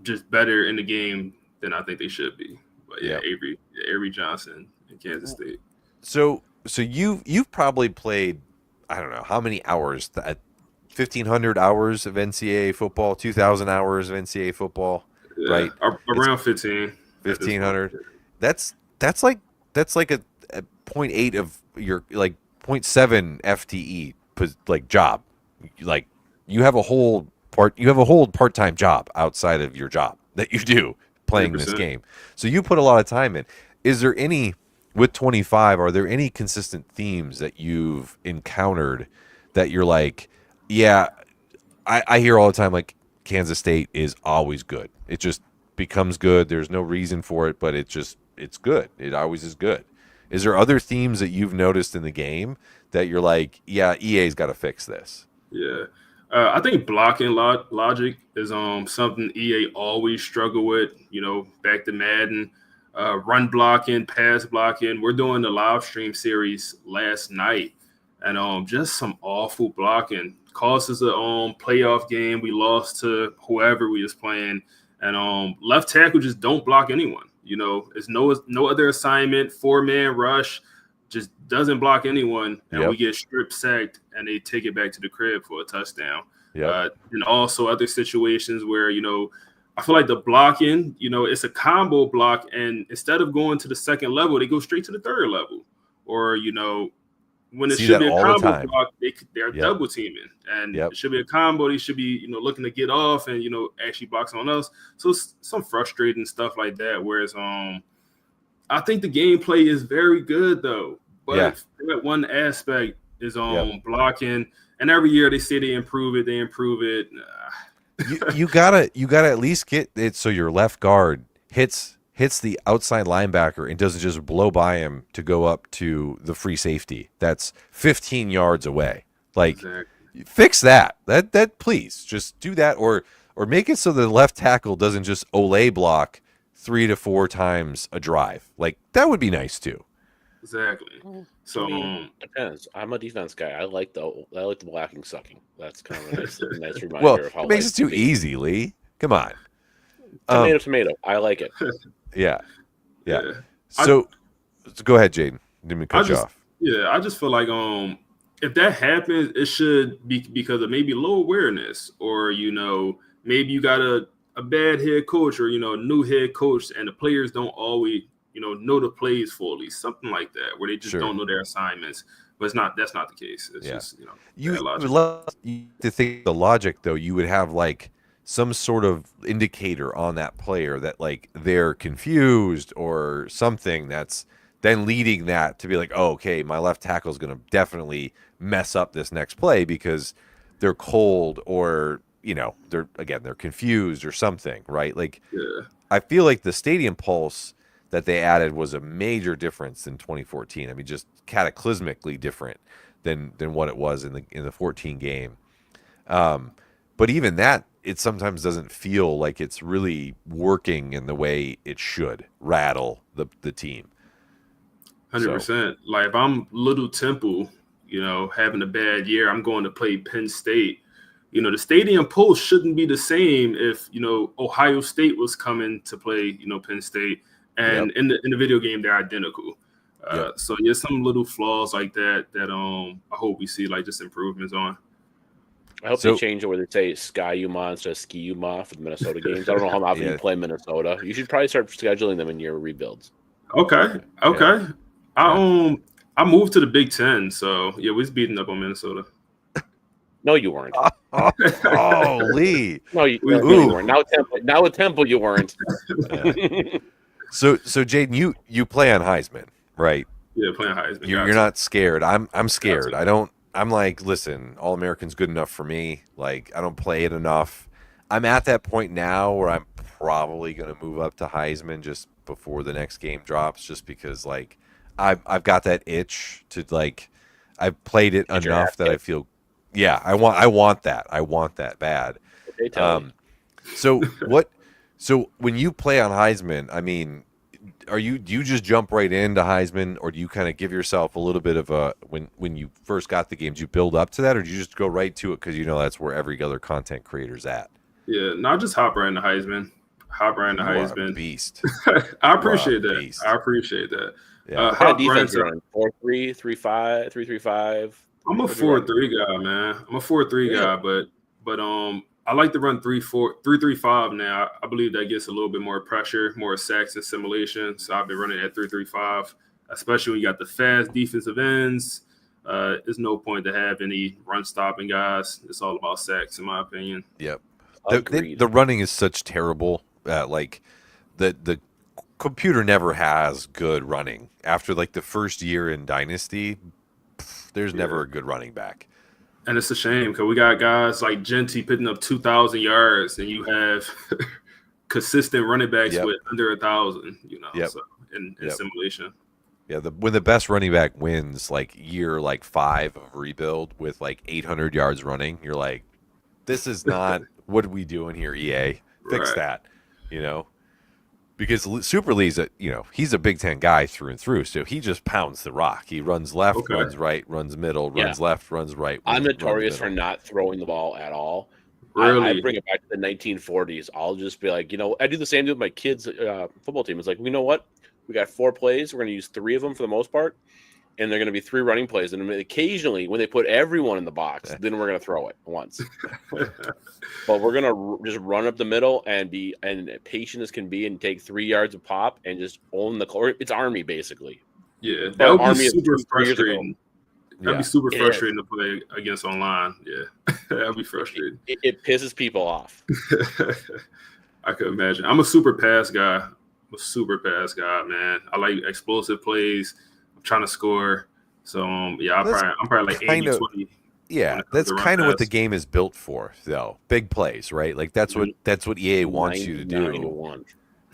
just better in the game than I think they should be. But Avery Johnson in Kansas State. So you've probably played, I don't know how many hours, 1,500 hours of NCAA football, 2,000 hours of NCAA football, right? Around 1,500. That's like a 0.8 of your, like 0.7 FTE like job. Like, you have a whole part-time job outside of your job that you do playing 100%. This game. So you put a lot of time in. Is there any, with 25, are there any consistent themes that you've encountered that you're like, yeah, I hear all the time, like, Kansas State is always good. It just becomes good. There's no reason for it, but it's good. It always is good. Is there other themes that you've noticed in the game that you're like, yeah, EA's got to fix this? Yeah. I think blocking logic is something EA always struggle with, back to Madden, run blocking, pass blocking. We're doing the live stream series last night, and just some awful blocking. cost us a playoff game. We lost to whoever we was playing, and left tackle just don't block anyone. It's no other assignment, 4-man rush, just doesn't block anyone, and we get strip sacked, and they take it back to the crib for a touchdown. And also other situations where I feel like the blocking, it's a combo block, and instead of going to the second level, they go straight to the third level, or when it should be a combo block, they're double teaming, and it should be a combo. They should be, looking to get off and, actually block someone else. So some frustrating stuff like that. Whereas, I think the gameplay is very good though, but that one aspect is blocking. And every year they say they improve it. you gotta at least get it so your left guard hits the outside linebacker and doesn't just blow by him to go up to the free safety that's 15 yards away. Like, fix that. That please just do that, or make it so the left tackle doesn't just Olay block 3 to 4 times a drive. Like, that would be nice too. Exactly. So depends. I'm a defense guy. I like the blocking sucking. That's kind of a nice reminder of how it makes it too easy, Lee. Come on. Tomato. I like it. Yeah. So go ahead, Jaden. Didn't mean to cut you off. Yeah, I just feel like if that happens, it should be because of maybe low awareness, or maybe you got a bad head coach, or new head coach, and the players don't always know the plays fully, something like that, where they just don't know their assignments. But that's not the case. It's just you would love to think the logic though. You would have like some sort of indicator on that player that like they're confused or something that's then leading that to be like, oh, okay, my left tackle is going to definitely mess up this next play because they're cold, or they're confused or something, right? Like, I feel like the stadium pulse that they added was a major difference in 2014. I mean, just cataclysmically different than what it was in the 14 game. But even that, it sometimes doesn't feel like it's really working in the way it should rattle the team. 100%. Like, if I'm Little Temple, having a bad year, I'm going to play Penn State. The stadium pulse shouldn't be the same if, Ohio State was coming to play, Penn State. And in the video game, they're identical. So there's some little flaws like that I hope we see like just improvements on. I hope they change it where they say Sky Uma instead of Ski Uma for the Minnesota games. I don't know how often you play Minnesota. You should probably start scheduling them in your rebuilds. Okay. I moved to the Big Ten, so we was beating up on Minnesota. No, you weren't. Oh, Lee. No, you weren't. Now with Temple, you weren't. So Jaden, you play on Heisman, right? Yeah, playing Heisman. You're not scared. I'm scared. I'm like, listen, All-American's good enough for me. Like, I don't play it enough. I'm at that point now where I'm probably going to move up to Heisman just before the next game drops, just because like I've got that itch to like I've played it enough that I feel I want that bad. So when you play on Heisman, I mean, do you just jump right into Heisman, or do you kind of give yourself a little bit of a when you first got the games, you build up to that, or do you just go right to it because that's where every other content creator's at? Yeah, no, just hop right into Heisman. Heisman. Beast. I appreciate that. Yeah. What kind of defense you're on? 4-3, 3-5, 3-3-5. I'm a 4-3 guy, man. I'm a 4-3 guy, but I like to run 3-3-5 now. I believe that gets a little bit more pressure, more sacks and simulation. So I've been running at 3-3-5, especially when you got the fast defensive ends. There's no point to have any run stopping guys. It's all about sacks, in my opinion. Yep. The running is such terrible. Like the computer never has good running. After like the first year in Dynasty, there's never a good running back. And it's a shame because we got guys like Genty putting up 2,000 yards, and you have consistent running backs with under 1,000. So in simulation. Yeah, when the best running back wins, like year 5 of rebuild with like 800 yards running, you're like, this is not what are we doing here, EA? Fix that, Because SuperLee's he's a Big Ten guy through and through, so he just pounds the rock. He runs left, runs right, runs middle, runs left, runs right. I'm notorious for not throwing the ball at all. Really? I bring it back to the 1940s. I'll just be like, I do the same thing with my kids' football team. It's like, you know what? We got 4 plays. We're going to use 3 of them for the most part, and they're going to be 3 running plays. And occasionally, when they put everyone in the box, then we're going to throw it once. But we're going to just run up the middle and be patient as can be and take 3 yards of pop and just own the court. It's Army, basically. Yeah, that would Army be super frustrating. That'd be super frustrating to play against online. Yeah, that'd be frustrating. It pisses people off. I could imagine. I'm a super pass guy. I'm a super pass guy, man. I like explosive plays. I'm trying to score. So, I'm probably like 80-20. Yeah, that's kind of what the game is built for, though. Big plays, right? Like that's what EA wants you to do.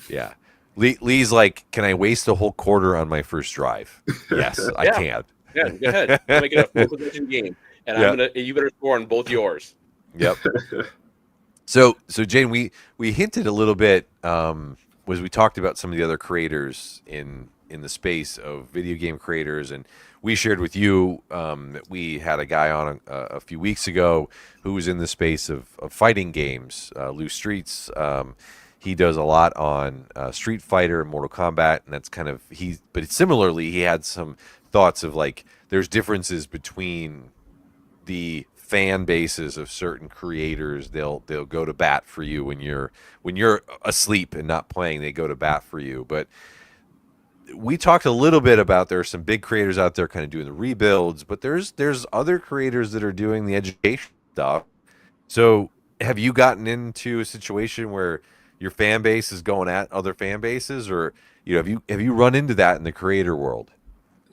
Yeah. Lee's like, can I waste a whole quarter on my first drive? Yes, I can. Yeah, go ahead. Make it a full possession game, and you better score on both yours. Yep. So Jaden, we hinted a little bit was we talked about some of the other creators in the space of video game creators, and we shared with you that we had a guy on a few weeks ago who was in the space of fighting games, Loose Streets. He does a lot on Street Fighter and Mortal Kombat, and that's kind of but similarly he had some thoughts of like there's differences between the fan bases of certain creators. They'll go to bat for you when you're asleep and not playing. They go to bat for you. But we talked a little bit about there are some big creators out there kind of doing the rebuilds, but there's other creators that are doing the education stuff. So have you gotten into a situation where your fan base is going at other fan bases, or have you run into that in the creator world?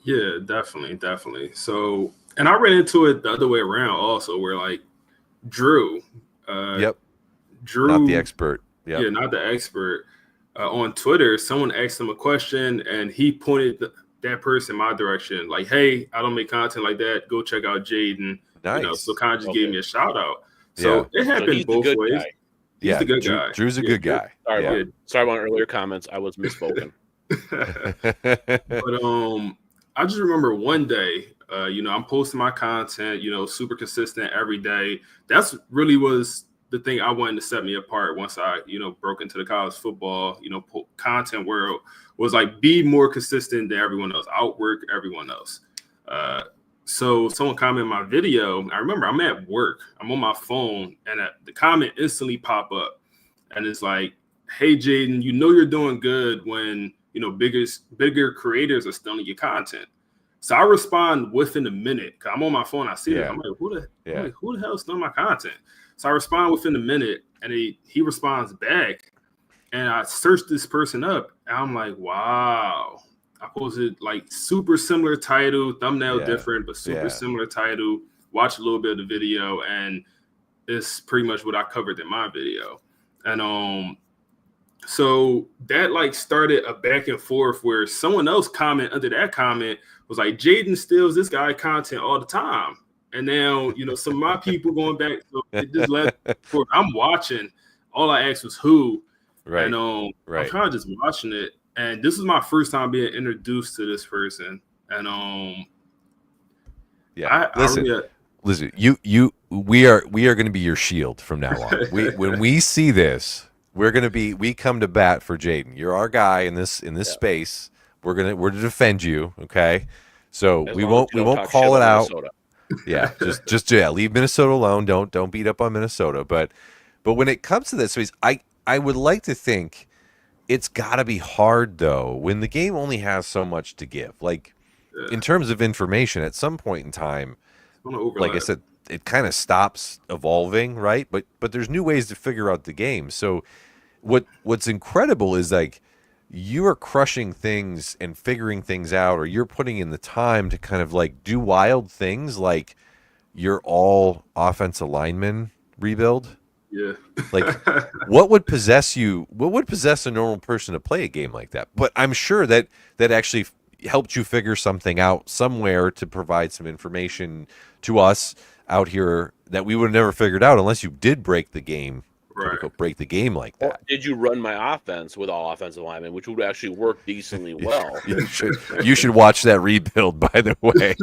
Yeah, definitely. So, and I ran into it the other way around also, where like Drew, Drew, not the expert. Yep. Yeah, not the expert. On Twitter, someone asked him a question, and he pointed that person in my direction, like, "Hey, I don't make content like that. Go check out Jaden." Nice. So kind of just gave me a shout out. So it happened both ways. He's the good guy. Drew's a good guy. Sorry about earlier comments. I was misspoken. But I just remember one day, I'm posting my content, super consistent every day. That's really was the thing I wanted to set me apart once I, broke into the college football, content world, was like be more consistent than everyone else, outwork everyone else. So someone commented my video. I remember I'm at work, I'm on my phone, and the comment instantly pop up, and it's like, "Hey Jaden, you're doing good when bigger creators are stealing your content." So I respond within a minute. Cause I'm on my phone, I see it. I'm like, who the hell stole my content? So I respond within a minute, and he responds back, and I search this person up, and I'm like, wow. I posted like super similar title, thumbnail different, but super similar title. Watch a little bit of the video, and it's pretty much what I covered in my video. And so that like started a back and forth where someone else under that comment was like, Jaden steals this guy content all the time. And now, some of my people going back, so it just led for I'm watching. All I asked was who. Right. And I'm kind of just watching it. And this is my first time being introduced to this person. And listen, we are going to be your shield from now on. When we see this, we come to bat for Jaden. You're our guy in this space. We're to defend you, okay? So we won't call it out. Yeah, just leave Minnesota alone. Don't beat up on Minnesota. But when it comes to this, I would like to think it's got to be hard though when the game only has so much to give. Like in terms of information, at some point in time, like I said, it kind of stops evolving, right? But there's new ways to figure out the game. So what's incredible is like you are crushing things and figuring things out, or you're putting in the time to kind of like do wild things, like you're all offensive lineman rebuild. Yeah. Like what would possess you? What would possess a normal person to play a game like that? But I'm sure that actually helped you figure something out somewhere to provide some information to us out here that we would have never figured out unless you did break the game quote-unquote break the game like that. Or did you run my offense with all offensive linemen, which would actually work decently well? You should watch that rebuild, by the way.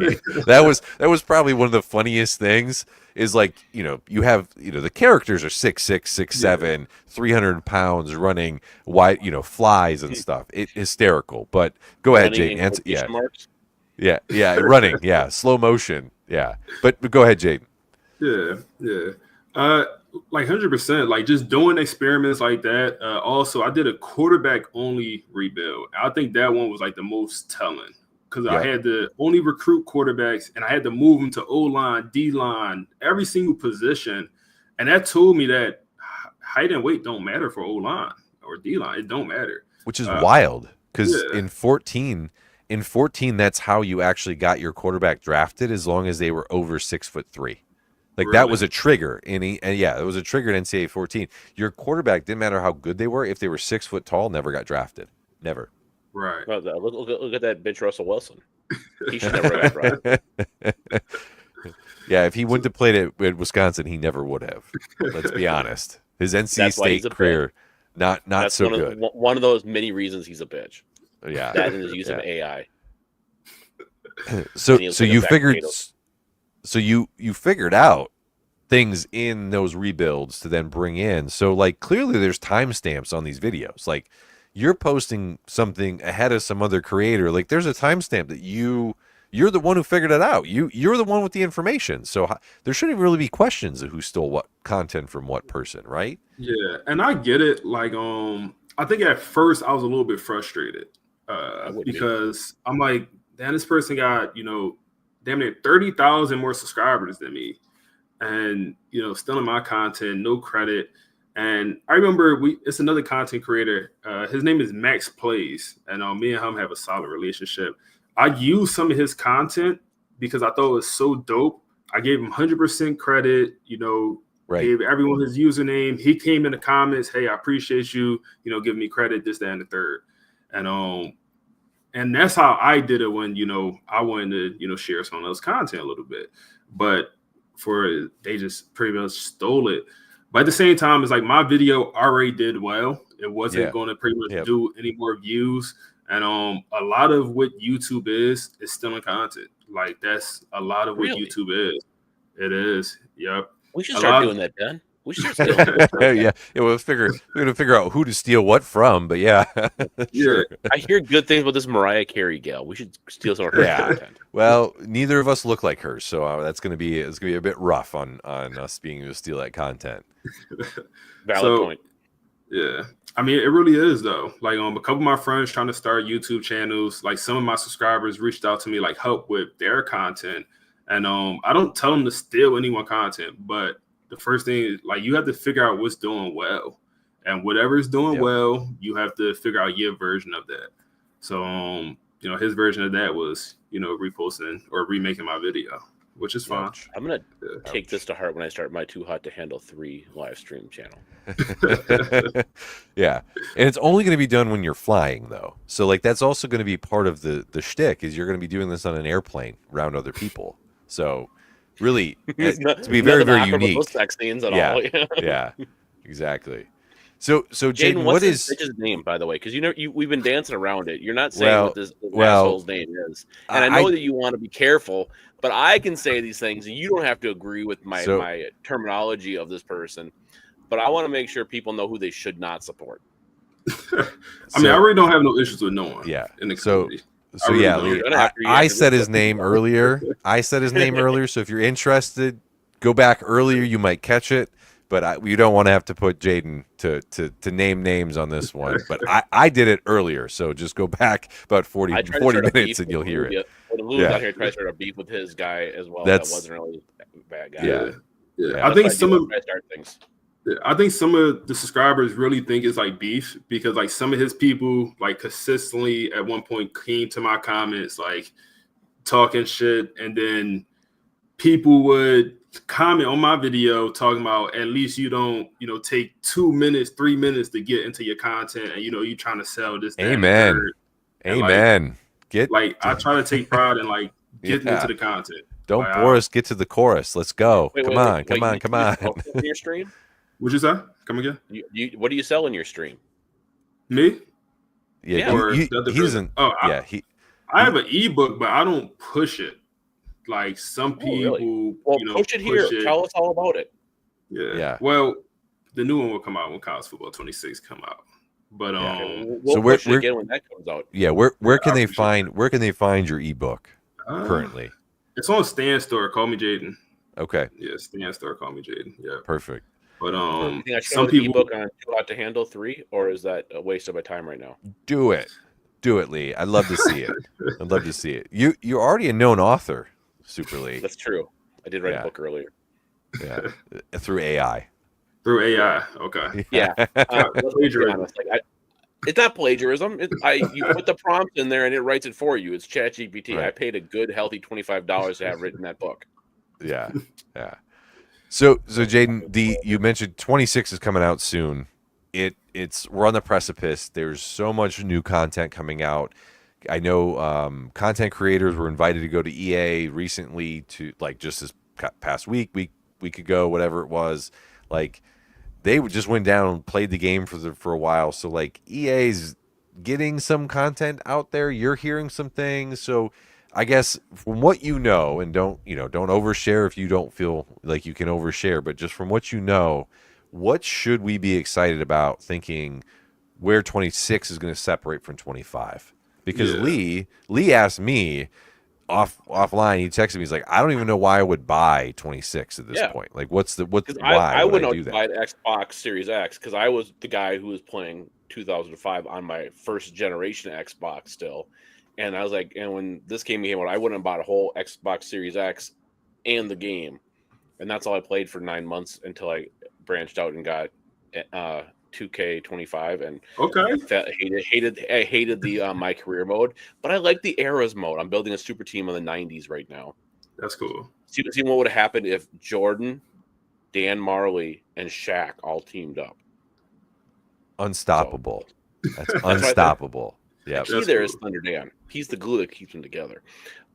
That was probably one of the funniest things is like, you have, the characters are 6'6", 6'7", 300 pounds running wide, flies and stuff. Hysterical. But go ahead, Jaden. Yeah, running. Yeah, slow motion. Yeah. But go ahead, Jaden. Yeah. Like 100%, like just doing experiments like that. Also, I did a quarterback only rebuild. I think that one was like the most telling because I had to only recruit quarterbacks and I had to move them to O-line, D-line, every single position. And that told me that height and weight don't matter for O-line or D-line. It don't matter. Which is wild because in 14, that's how you actually got your quarterback drafted as long as they were over 6'3". Like that was a trigger it was a trigger in NCAA 14. Your quarterback didn't matter how good they were. If they were 6 foot tall, never got drafted. Never. Right. Well, look at that bitch Russell Wilson. He should never have got drafted. Yeah, if he wouldn't have played at Wisconsin, he never would have. Let's be honest. His NC State career, not so good. One of those many reasons he's a bitch. Yeah. That and his use of AI. So you figured. So you figured out things in those rebuilds to then bring in. So like clearly there's timestamps on these videos. Like you're posting something ahead of some other creator. Like there's a timestamp that you're the one who figured it out. You're the one with the information. So there shouldn't really be questions of who stole what content from what person, right? Yeah, and I get it. Like I think at first I was a little bit frustrated because I'm like, damn, this person got damn near 30,000 more subscribers than me, and still in my content, no credit. And I remember it's another content creator. His name is Max Plays, and me and him have a solid relationship. I used some of his content because I thought it was so dope. I gave him 100% credit. Gave everyone his username. He came in the comments, "Hey, I appreciate you. Giving me credit, this, that, and the third." And that's how I did it when, I wanted to, share someone else's content a little bit. But they just pretty much stole it. But at the same time, it's like my video already did well. It wasn't going to pretty much do any more views. And a lot of what YouTube is stealing content. Like that's a lot of what YouTube is. It is. Yep. We should start doing that, Ben. We should start stealing. Yeah. We're gonna figure out who to steal what from. But sure. I hear good things about this Mariah Carey gal. We should steal some of her content. Well, neither of us look like her, so it's gonna be a bit rough on us being able to steal that content. Valid point. Yeah, I mean, it really is though. Like, a couple of my friends trying to start YouTube channels. Like, some of my subscribers reached out to me, like, help with their content. And I don't tell them to steal anyone's content, but the first thing is, like, you have to figure out what's doing well, and whatever is doing well, you have to figure out your version of that. So, his version of that was, reposting or remaking my video, which is fine. I'm gonna take this to heart when I start my Too Hot to Handle 3 live stream channel. Yeah, and it's only going to be done when you're flying, though. So, like, that's also going to be part of the shtick is you're going to be doing this on an airplane around other people. So, really, to be very, very unique. Those sex scenes at all. all. Yeah, exactly. So Jaden, what is his name, by the way? Because we've been dancing around it. You're not saying what this asshole's name is, and I know that you want to be careful. But I can say these things, and you don't have to agree with my terminology of this person. But I want to make sure people know who they should not support. I mean, I really don't have no issues with no one. Yeah. In the community. I said his name earlier. So if you're interested, go back earlier. You might catch it. But we don't want to have to put Jaden to name names on this one. But I did it earlier, so just go back about 40 minutes and you'll hear it. Lou's out here trying to start a beef with his guy as well. That wasn't really a bad guy. Yeah. I think some of the subscribers really think it's like beef because like some of his people like consistently at one point came to my comments like talking shit, and then people would comment on my video talking about at least you don't take 2 minutes 3 minutes to get into your content, and you trying to sell this. Amen. I try to take pride in like getting into the content. Don't bore us. Get to the chorus. Let's go. Come on. Your stream? What'd you say? Come again? What do you sell in your stream? Me? Yeah, Or he doesn't. I have an ebook, but I don't push it. Like some people, really? Well, push it here. Tell us all about it. Yeah. Well, the new one will come out when College Football 26 come out. But we'll push it again when that comes out. Yeah, where can they find your ebook currently? It's on Stan Store. Call me Jaden. Okay. Yeah, Stan Store. Call me Jaden. Yeah. Perfect. But you think I should some people ebook on Too Hot to Handle 3, or is that a waste of my time right now? Do it, Lee. I'd love to see it. I'd love to see it. You're already a known author, SuperLee. That's true. I did write a book earlier. Yeah, through AI. Through AI. Okay. Yeah. Plagiarism. It's not plagiarism. You put the prompt in there and it writes it for you. It's ChatGPT. Right. I paid a good, healthy $25 to have written that book. Yeah. So Jaden, you mentioned 26 is coming out soon. We're on the precipice. There's so much new content coming out. I know content creators were invited to go to EA recently to just this past week ago, whatever it was. They just went down and played the game for a while. So EA's getting some content out there. You're hearing some things. So I guess from what you know, and don't overshare if you don't feel like you can overshare, but just from what you know, what should we be excited about thinking where 26 is going to separate from 25? Because Lee asked me offline, he texted me, he's like, I don't even know why I would buy 26 at this point. What's why I wouldn't buy the Xbox Series X because I was the guy who was playing 2005 on my first generation Xbox still. And I was like, and when this game came out, I wouldn't have bought a whole Xbox Series X and the game. And that's all I played for 9 months until I branched out and got 2K25. And I hated the my career mode, but I like the eras mode. I'm building a super team in the 90s right now. That's cool. See what would have happened if Jordan, Dan Marley, and Shaq all teamed up. Unstoppable. That's unstoppable. Yeah, is Thunder Dan. He's the glue that keeps them together.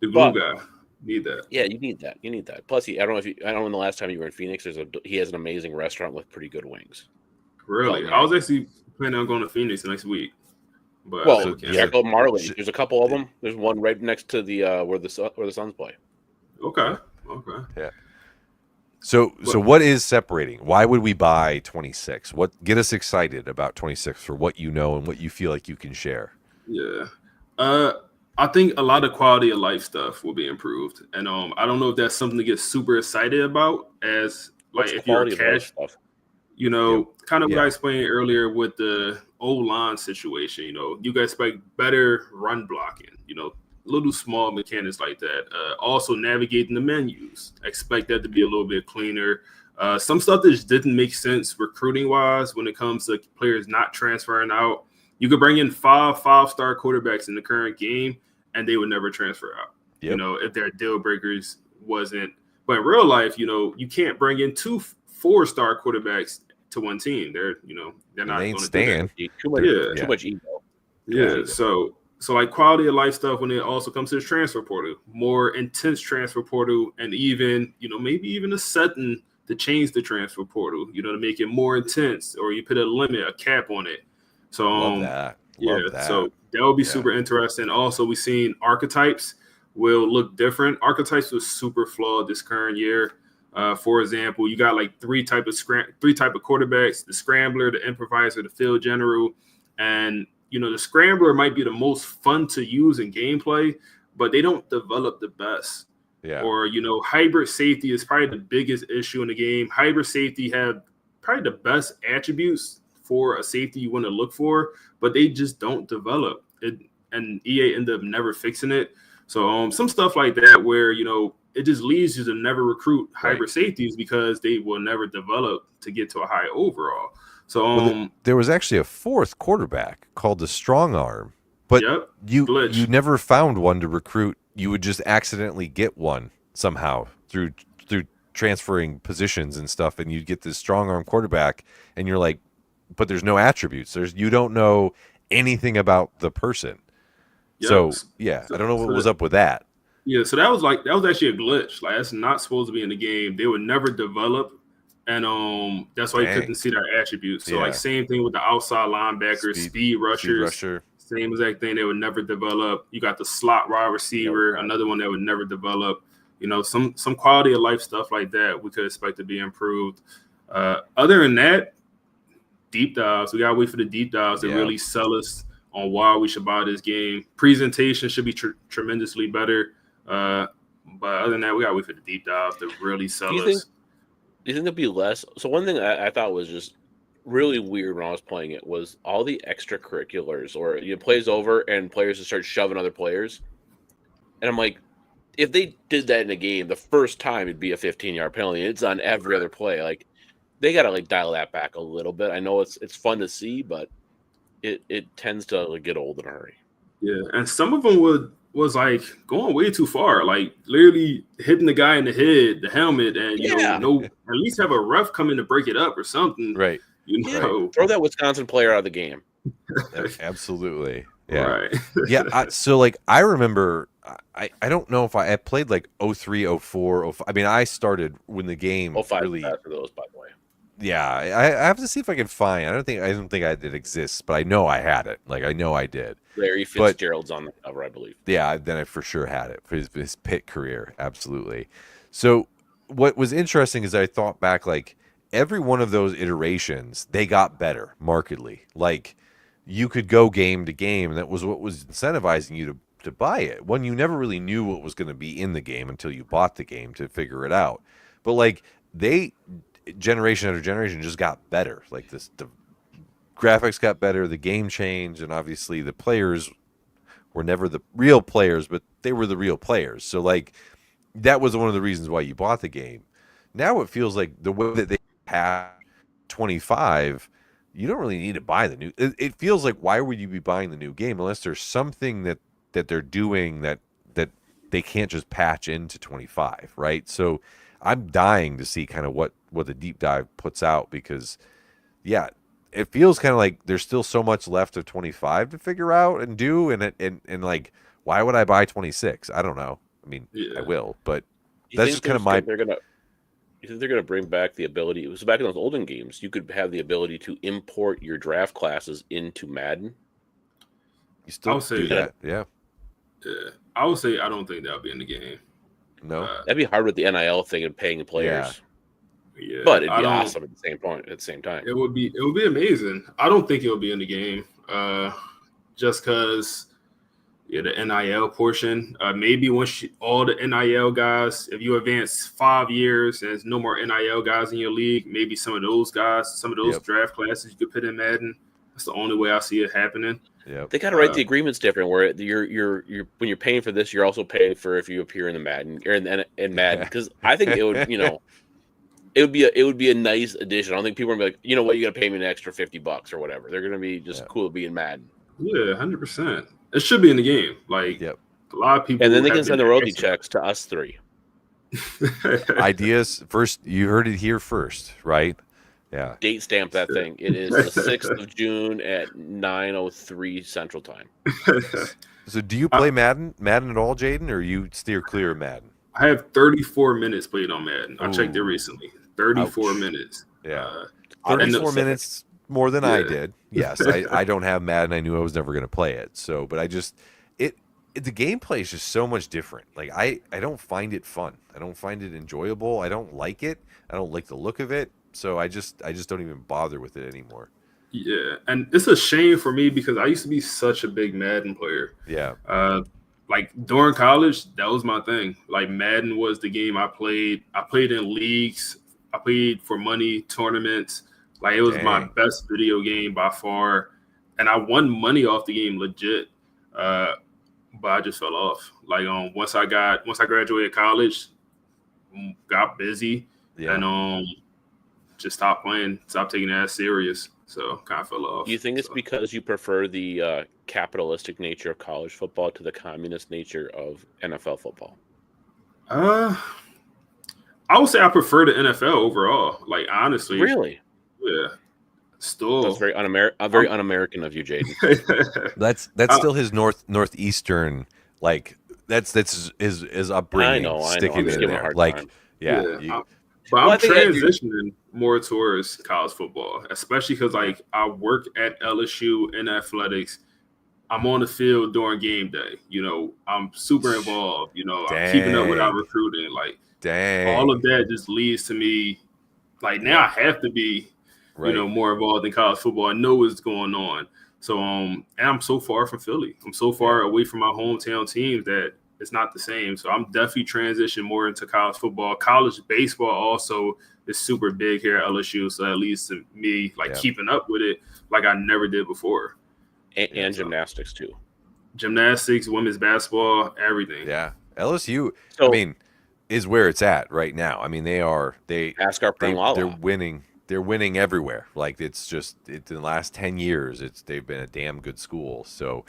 The glue guy. Need that. Yeah, you need that. Plus, I don't know when the last time you were in Phoenix, he has an amazing restaurant with pretty good wings. Really? I was actually planning on going to Phoenix next week. But check out Marley. There's a couple of them. There's one right next to the where the Suns play. Okay. Yeah. So what is separating? Why would we buy 26? What get us excited about 26 for what you know and what you feel like you can share? Yeah. I think a lot of quality of life stuff will be improved. And I don't know if that's something to get super excited about as if you're a cash stuff. Kind of what I explained earlier with the O-line situation, you guys expect better run blocking, little small mechanics like that. Also navigating the menus. Expect that to be a little bit cleaner. Some stuff that just didn't make sense recruiting wise when it comes to players not transferring out. You could bring in five-star quarterbacks in the current game, and they would never transfer out. Yep. If their deal breakers wasn't. But in real life, you can't bring in 2 4-star quarterbacks to one team. They're not going to stand. Too much ego. Yeah. So quality of life stuff when it also comes to the transfer portal, more intense transfer portal, and even maybe even a setting to change the transfer portal. To make it more intense, or you put a limit, a cap on it. So Love that. So that would be super interesting. Also, we've seen archetypes will look different. Archetypes was super flawed this current year. For example, you got 3 type of quarterbacks: the scrambler, the improviser, the field general. And the scrambler might be the most fun to use in gameplay, but they don't develop the best. Yeah. Or hybrid safety is probably the biggest issue in the game. Hybrid safety have probably the best attributes for a safety you want to look for, but they just don't develop it, and EA ended up never fixing it. So some stuff like that where it just leads you to never recruit hybrid safeties because they will never develop to get to a high overall. So there was actually a 4th quarterback called the strong arm, but you never found one to recruit. You would just accidentally get one somehow through transferring positions and stuff, and you'd get this strong arm quarterback, and you're like, but there's no attributes. You don't know anything about the person. Yep. So I don't know what was up with that. Yeah, so that was actually a glitch. That's not supposed to be in the game. They would never develop, and that's why you couldn't see their attributes. So like same thing with the outside linebackers, speed rushers, same exact thing. They would never develop. You got the slot wide receiver, another one that would never develop. You know, some quality of life stuff like that we could expect to be improved. Other than that, deep dives. We gotta wait for the deep dives to really sell us on why we should buy this game. Presentation should be tremendously better. But other than that, we gotta wait for the deep dives to really sell us. Do you think there'll be less? So one thing I thought was just really weird when I was playing it was all the extracurriculars, or plays over and players just start shoving other players. And I'm like, if they did that in a game, the first time it'd be a 15-yard penalty. It's on every other play. Like, they got to like dial that back a little bit. I know it's fun to see, but it tends to like get old in a hurry. Yeah, and some of them was like going way too far, like literally hitting the guy in the head, the helmet, and you know, at least have a ref come in to break it up or something. Right. You know, throw that Wisconsin player out of the game. Absolutely. Yeah. Right. Yeah. So like I remember, I don't know if I played like 03, 04, 05. I mean, I started when the game 05 really. For those, by the way. Yeah, I have to see if I can find. I don't think it exists, but I know I had it. Like I know I did. Larry Fitzgerald's on the cover, I believe. Yeah, then I for sure had it for his Pitt career. Absolutely. So what was interesting is I thought back, like every one of those iterations, they got better markedly. Like you could go game to game, and that was what was incentivizing you to buy it. When you never really knew what was going to be in the game until you bought the game to figure it out. But like generation after generation just got better. Like the graphics got better, the game changed, and obviously the players were never the real players, but they were the real players. So like that was one of the reasons why you bought the game. Now it feels like the way that they have 25, you don't really need to buy the new. It feels like, why would you be buying the new game unless there's something that they're doing that they can't just patch into 25, right? So I'm dying to see kind of what the deep dive puts out, because it feels kind of like there's still so much left of 25 to figure out and do, and like, why would I buy 26? I don't know. I mean, I will, but that's just kind of my. You think they're gonna bring back the ability? It was back in those olden games. You could have the ability to import your draft classes into Madden. You still do that, yeah. I would say I don't think that'll be in the game. No, that'd be hard with the NIL thing and paying the players. Yeah, but it'd be awesome at the same point. At the same time, it would be amazing. I don't think it'll be in the game, just because the NIL portion. Maybe once all the NIL guys, if you advance 5 years and there's no more NIL guys in your league, maybe some of those guys, some of those draft classes you could put in Madden. That's the only way I see it happening. Yeah, they got to write the agreements different. Where you're when you're paying for this, you're also paying for if you appear in the Madden or in Madden. Because I think it would, it would be a nice addition. I don't think people are gonna be like, you know what, you got to pay me an extra $50 or whatever. They're gonna be just cool to be in Madden. Yeah, 100%. It should be in the game. Like a lot of people, and then they can send the royalty checks to us three. Ideas first. You heard it here first, right? Yeah. Date stamp that thing. It is the 6th of June at 9:03 Central Time. So do you play Madden at all, Jaden, or you steer clear of Madden? I have 34 minutes played on Madden. I checked it recently. 34 minutes. Yeah. 34 minutes more than I did. Yes, I don't have Madden. I knew I was never going to play it. So, but I just the gameplay is just so much different. Like I don't find it fun. I don't find it enjoyable. I don't like it. I don't like the look of it. So I just don't even bother with it anymore. Yeah, and it's a shame for me because I used to be such a big Madden player. Yeah. Like during college, that was my thing. Like Madden was the game I played. I played in leagues. I played for money, tournaments. Like it was my best video game by far, and I won money off the game legit. But I just fell off. Like once I graduated college, got busy, and just stopped playing, stopped taking that serious. So kind of fell off. Do you think it's because you prefer the capitalistic nature of college football to the communist nature of NFL football? I would say I prefer the NFL overall. Like honestly, really, yeah. Still, that's very un-American of you, Jaden. that's still his northeastern, like that's his upbringing. I know. Sticking in there, like time. But I'm transitioning more towards college football, especially because like I work at LSU in athletics. I'm on the field during game day. You know, I'm super involved. You know, I'm keeping up with our recruiting. Like, all of that just leads to me. Like now, I have to be, you know, more involved in college football. I know what's going on. So, and I'm so far from Philly. I'm so far away from my hometown teams that it's not the same. So I'm definitely transitioning more into college football. College baseball also is super big here at LSU. So that leads to me like keeping up with it like I never did before. And gymnastics too. Gymnastics, women's basketball, everything. Yeah. LSU, I mean, is where it's at right now. I mean, they're winning. They're winning everywhere. Like it's in the last 10 years, they've been a damn good school. So,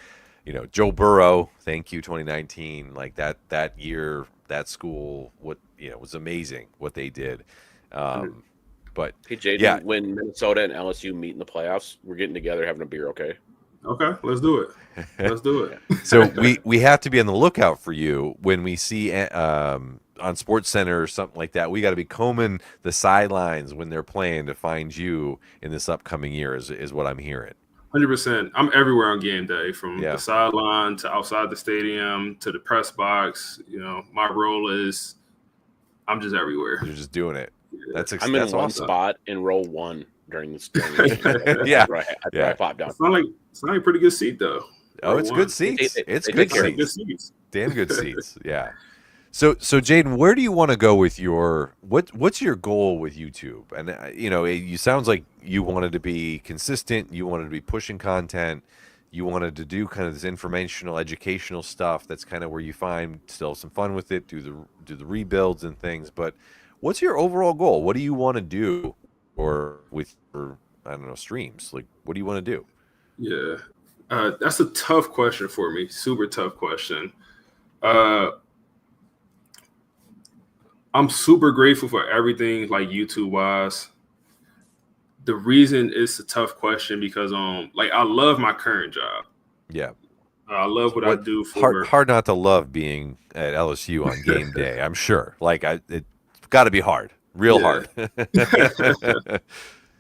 you know, Joe Burrow, thank you 2019. Like that year, that school, was amazing what they did. But hey, Jaden, when Minnesota and LSU meet in the playoffs, we're getting together having a beer, okay? Okay, let's do it. Let's do it. So we have to be on the lookout for you when we see on Sports Center or something like that. We got to be combing the sidelines when they're playing to find you in this upcoming year. Is what I'm hearing. 100%. I'm everywhere on game day, from the sideline to outside the stadium to the press box. You know, my role is I'm just everywhere. You're just doing it. That's I'm in one spot in row 1 during this game. I pop down. It's not a pretty good seat though. Oh, it's good seats. It's good seats. Damn good seats. Yeah. So Jaden, where do you want to go with what's your goal with YouTube? And you sounds like you wanted to be consistent, you wanted to be pushing content, you wanted to do kind of this informational, educational stuff. That's kind of where you find still some fun with it, do the rebuilds and things. But what's your overall goal? What do you want to do with I don't know, streams? Like, what do you want to do? Yeah. That's a tough question for me. Super tough question. I'm super grateful for everything, like YouTube wise. The reason it's a tough question because I love my current job. Yeah. I love what I do for hard not to love being at LSU on game day, I'm sure. Like it's gotta be hard. Real hard.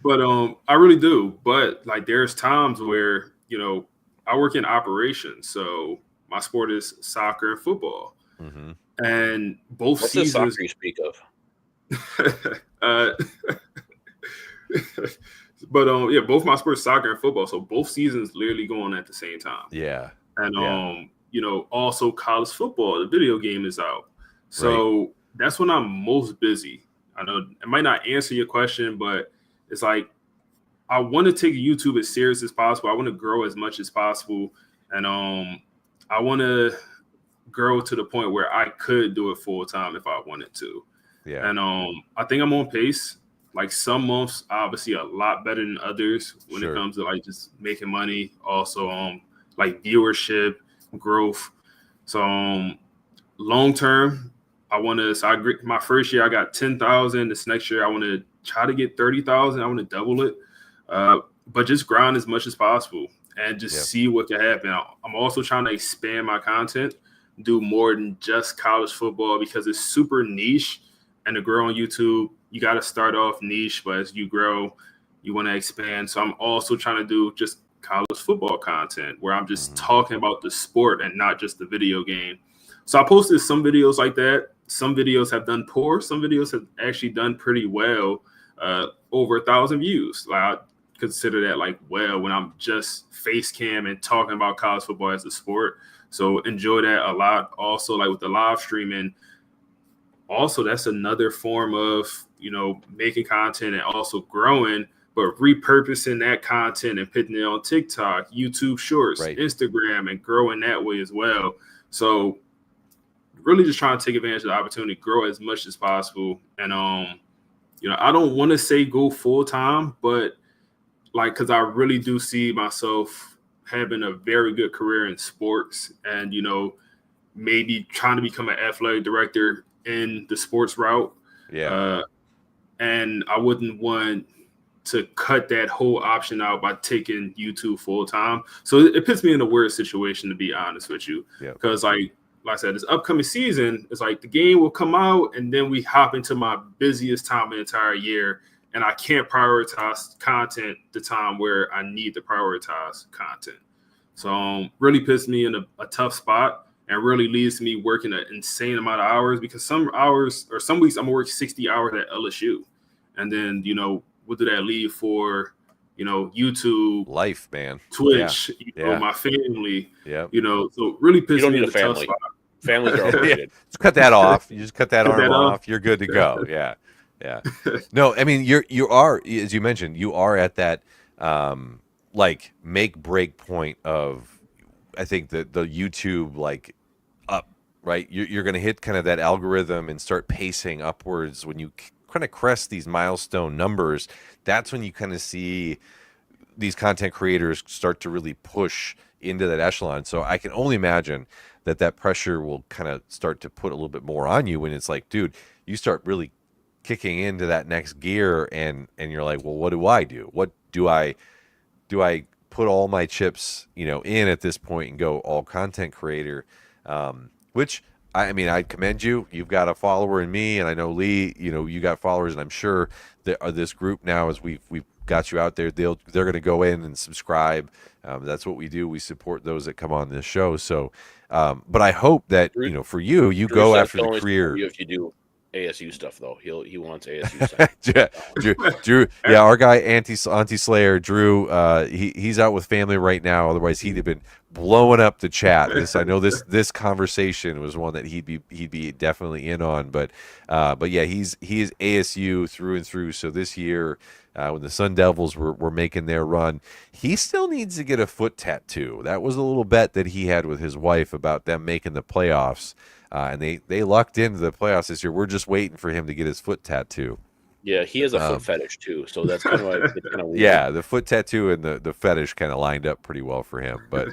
But I really do. But like there's times where, I work in operations. So my sport is soccer and football. Mm-hmm. And both What's seasons. What's the soccer you speak of? But both my sports, soccer and football. So both seasons literally going at the same time. Yeah. And also college football, the video game is out. So that's when I'm most busy. I know it might not answer your question, but it's like I want to take YouTube as serious as possible. I want to grow as much as possible. And I want to grow to the point where I could do it full time if I wanted to. Yeah. And I think I'm on pace. Like some months, obviously a lot better than others when it comes to like just making money. Also, like viewership, growth. So long term, I want to. So my first year I got 10,000. This next year I want to try to get 30,000. I want to double it. But just grind as much as possible and just see what can happen. I'm also trying to expand my content, do more than just college football because it's super niche. And to grow on YouTube, you got to start off niche, but as you grow, you want to expand. So I'm also trying to do just college football content where I'm just talking about the sport and not just the video game. So I posted some videos like that. Some videos have done poor. Some videos have actually done pretty well, over 1,000 views. Like I consider that like when I'm just face cam and talking about college football as a sport. So enjoy that a lot. Also, like with the live streaming, also that's another form of, making content and also growing, but repurposing that content and putting it on TikTok, YouTube Shorts, Instagram, and growing that way as well. So really just trying to take advantage of the opportunity, grow as much as possible. And, I don't want to say go full time, but like, cause I really do see myself having a very good career in sports and, maybe trying to become an athletic director in the sports route. Yeah. And I wouldn't want to cut that whole option out by taking YouTube full time. So it puts me in a weird situation, to be honest with you. Yeah. Because like like I said, this upcoming season, it's like the game will come out and then we hop into my busiest time of the entire year. And I can't prioritize content the time where I need to prioritize content. So really puts me in a tough spot and really leads to me working an insane amount of hours, because some weeks I'm gonna work 60 hours at LSU. And then, what do that leave for, YouTube, life, man, Twitch, my family, so really pissed me in a tough spot. Families are overrated. Just cut that off. You just cut that arm off. You're good to go. Yeah. No, I mean, you are, as you mentioned, you are at that like make break point of, I think the YouTube like up, right? You're going to hit kind of that algorithm and start pacing upwards when you kind of crest these milestone numbers. That's when you kind of see these content creators start to really push into that echelon. So I can only imagine that pressure will kind of start to put a little bit more on you when it's like, dude, you start really kicking into that next gear and you're like, well, what do I do? What do I put all my chips, in at this point and go all content creator? Which I mean, I commend you. You've got a follower in me, and I know Lee, you got followers, and I'm sure that this group now, as we've got you out there, they're going to go in and subscribe. That's what we do. We support those that come on this show. So, but I hope that, for you go after the career. If you do ASU stuff, though, he wants ASU stuff. Drew, our guy Anti-Slayer, Drew, he's out with family right now. Otherwise, he'd have been blowing up the chat. I know this conversation was one that he'd be definitely in on. But yeah, he is ASU through and through. So this year, when the Sun Devils were making their run, he still needs to get a foot tattoo. That was a little bet that he had with his wife about them making the playoffs. And they lucked into the playoffs this year. We're just waiting for him to get his foot tattoo. Yeah, he has a foot fetish too, so that's kind of like it's kind of weird. Yeah, the foot tattoo and the fetish kind of lined up pretty well for him. But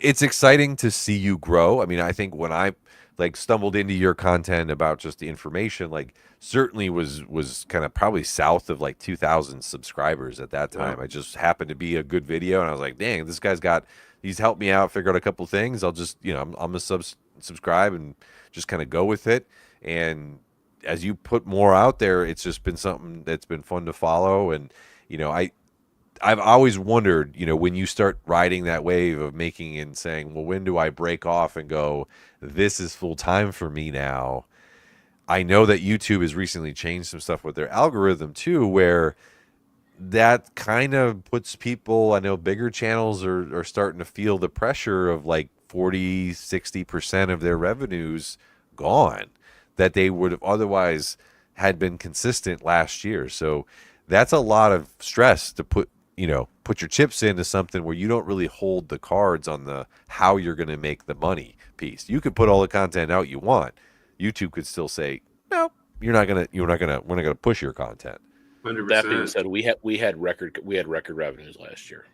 it's exciting to see you grow. I mean, I think when I stumbled into your content about just the information, certainly was kind of probably south of 2,000 subscribers at that time. Yeah. I just happened to be a good video, and I was like, dang, this guy's he's helped me out, figure out a couple things. I'll just, I'm gonna subscribe and just kind of go with it. And as you put more out there, it's just been something that's been fun to follow. And, I've always wondered, when you start riding that wave of making and saying, well, when do I break off and go, this is full time for me now? I know that YouTube has recently changed some stuff with their algorithm too, where that kind of puts people, I know bigger channels are starting to feel the pressure of 40, 60% of their revenues gone that they would have otherwise had been consistent last year. So that's a lot of stress to put your chips into something where you don't really hold the cards on the how you're going to make the money piece. You could put all the content out you want. YouTube could still say, no, we're not going to push your content. 100%. That being said, we had record revenues last year.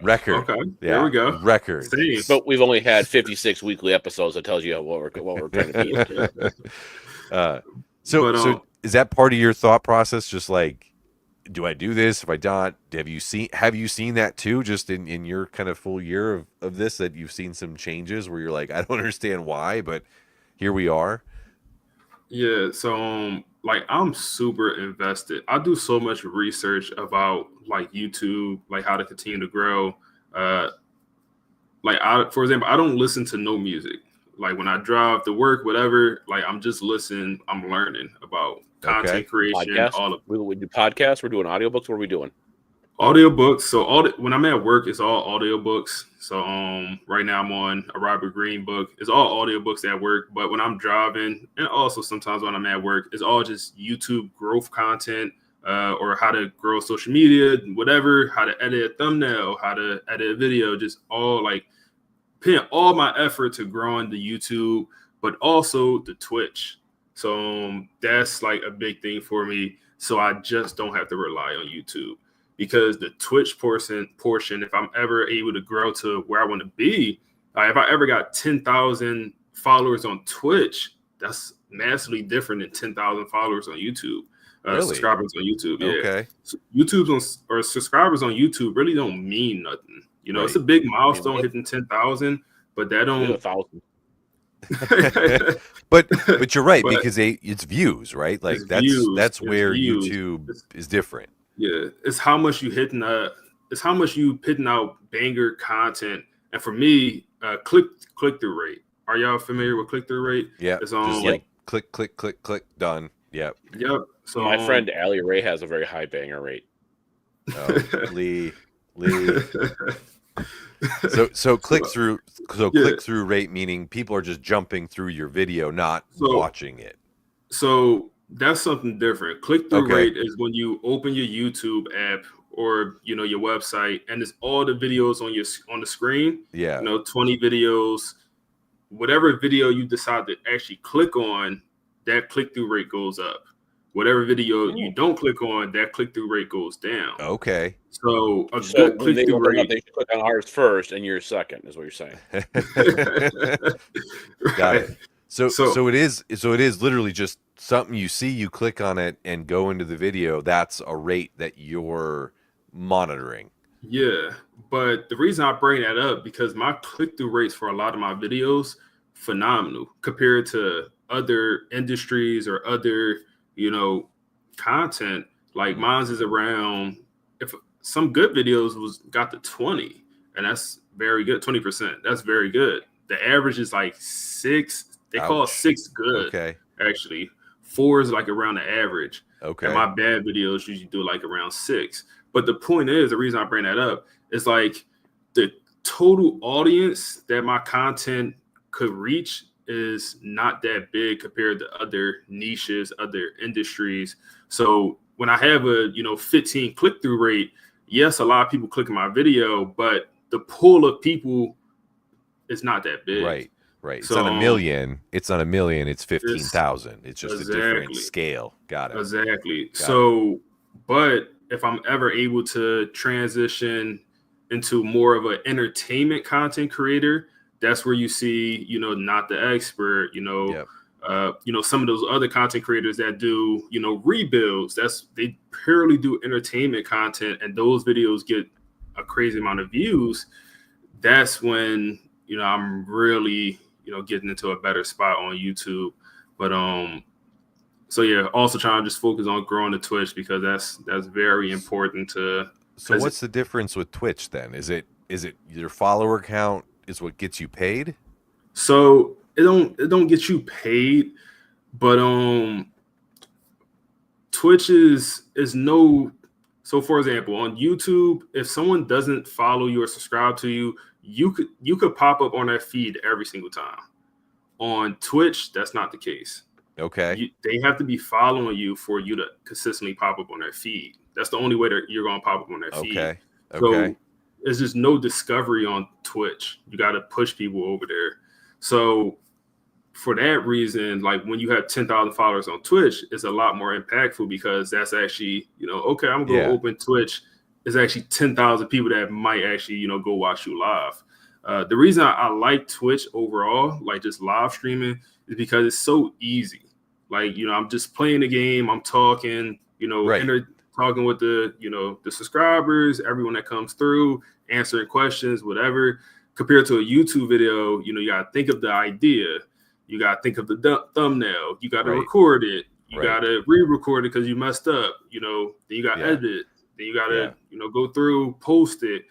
Record. Okay. Yeah. There we go. Record. Same. But we've only had 56 weekly episodes. That tells you what we're trying to be. So is that part of your thought process? Just do I do this? If I don't, have you seen that too? Just in your kind of full year of this, that you've seen some changes where you're like, I don't understand why, but here we are. Yeah. So I'm super invested. I do so much research about YouTube, how to continue to grow. For example, I don't listen to no music. When I drive to work, whatever, I'm just listening. I'm learning about content creation. Podcast? We do podcasts. We're doing audiobooks. What are we doing? Audiobooks. So when I'm at work, it's all audiobooks. So right now I'm on a Robert Greene book. It's all audiobooks at work. But when I'm driving, and also sometimes when I'm at work, it's all just YouTube growth content, or how to grow social media, whatever, how to edit a thumbnail, how to edit a video, just all putting all my effort to growing the YouTube, but also the Twitch. So that's a big thing for me. So I just don't have to rely on YouTube, because the Twitch portion, if I'm ever able to grow to where I want to be, if I ever got 10,000 followers on Twitch, that's massively different than 10,000 followers on YouTube. Really? Subscribers on YouTube. Yeah. Okay. So or subscribers on YouTube really don't mean nothing. It's a big milestone hitting 10,000, but that don't. 1,000. but you're right, because it's views, right? Like that's where YouTube is different. Yeah, it's how much you hitting out banger content. And for me, click through rate. Are y'all familiar with click through rate? Yeah, it's just like click, click, click, click, done. Yep. So my friend Allie Ray has a very high banger rate. Oh, Lee. So click through rate, meaning people are just jumping through your video, not watching it. So that's something different. Click through rate is when you open your YouTube app or your website, and it's all the videos on the screen. Yeah. 20 videos, whatever video you decide to actually click on, that click through rate goes up. Whatever video you don't click on, that click through rate goes down. Okay. So good click through rate. They should click on ours first, and you're second, is what you're saying. Got it. So it is literally just something you see, you click on it, and go into the video. That's a rate that you're monitoring. Yeah, but the reason I bring that up, because my click through rates for a lot of my videos phenomenal compared to other industries or other content. Like mine's is around, if some good videos got to 20, and that's very good. 20%, that's very good. The average is like 6. They call 6 good. Okay. Actually, 4 is like around the average. Okay. And my bad videos usually do like around 6. But the point is, the reason I bring that up is like the total audience that my content could reach is not that big compared to other niches, other industries. So when I have a 15 click-through rate, yes, a lot of people click my video, but the pool of people is not that big. Right. It's not a million. It's not a million. It's 15,000. It's just a different scale. Got it. Exactly. But if I'm ever able to transition into more of an entertainment content creator, that's where you see, not the expert, some of those other content creators that do, rebuilds. They purely do entertainment content, and those videos get a crazy amount of views. That's when, I'm really, getting into a better spot on YouTube. But so yeah, also trying to just focus on growing the Twitch, because that's very important to. So what's the difference with Twitch then? Is it your follower count is what gets you paid? So it don't get you paid, but Twitch is no. So for example, on YouTube, if someone doesn't follow you or subscribe to you, you could pop up on their feed every single time. On Twitch, that's not the case. Okay. They have to be following you for you to consistently pop up on their feed. That's the only way that you're going to pop up on their feed. Okay. So there's just no discovery on Twitch. You got to push people over there. So for that reason, like when you have 10,000 followers on Twitch, it's a lot more impactful, because that's actually, okay, I'm going to open Twitch. It's actually 10,000 people that might actually, go watch you live. The reason I like Twitch overall, like just live streaming, is because it's so easy. Like, I'm just playing the game. I'm talking, talking with the, the subscribers, everyone that comes through, answering questions, whatever. Compared to a YouTube video, you got to think of the idea. You got to think of the thumbnail. You got to record it. You got to re-record it because you messed up. Then you got to edit it. Then you got to, go through, post it.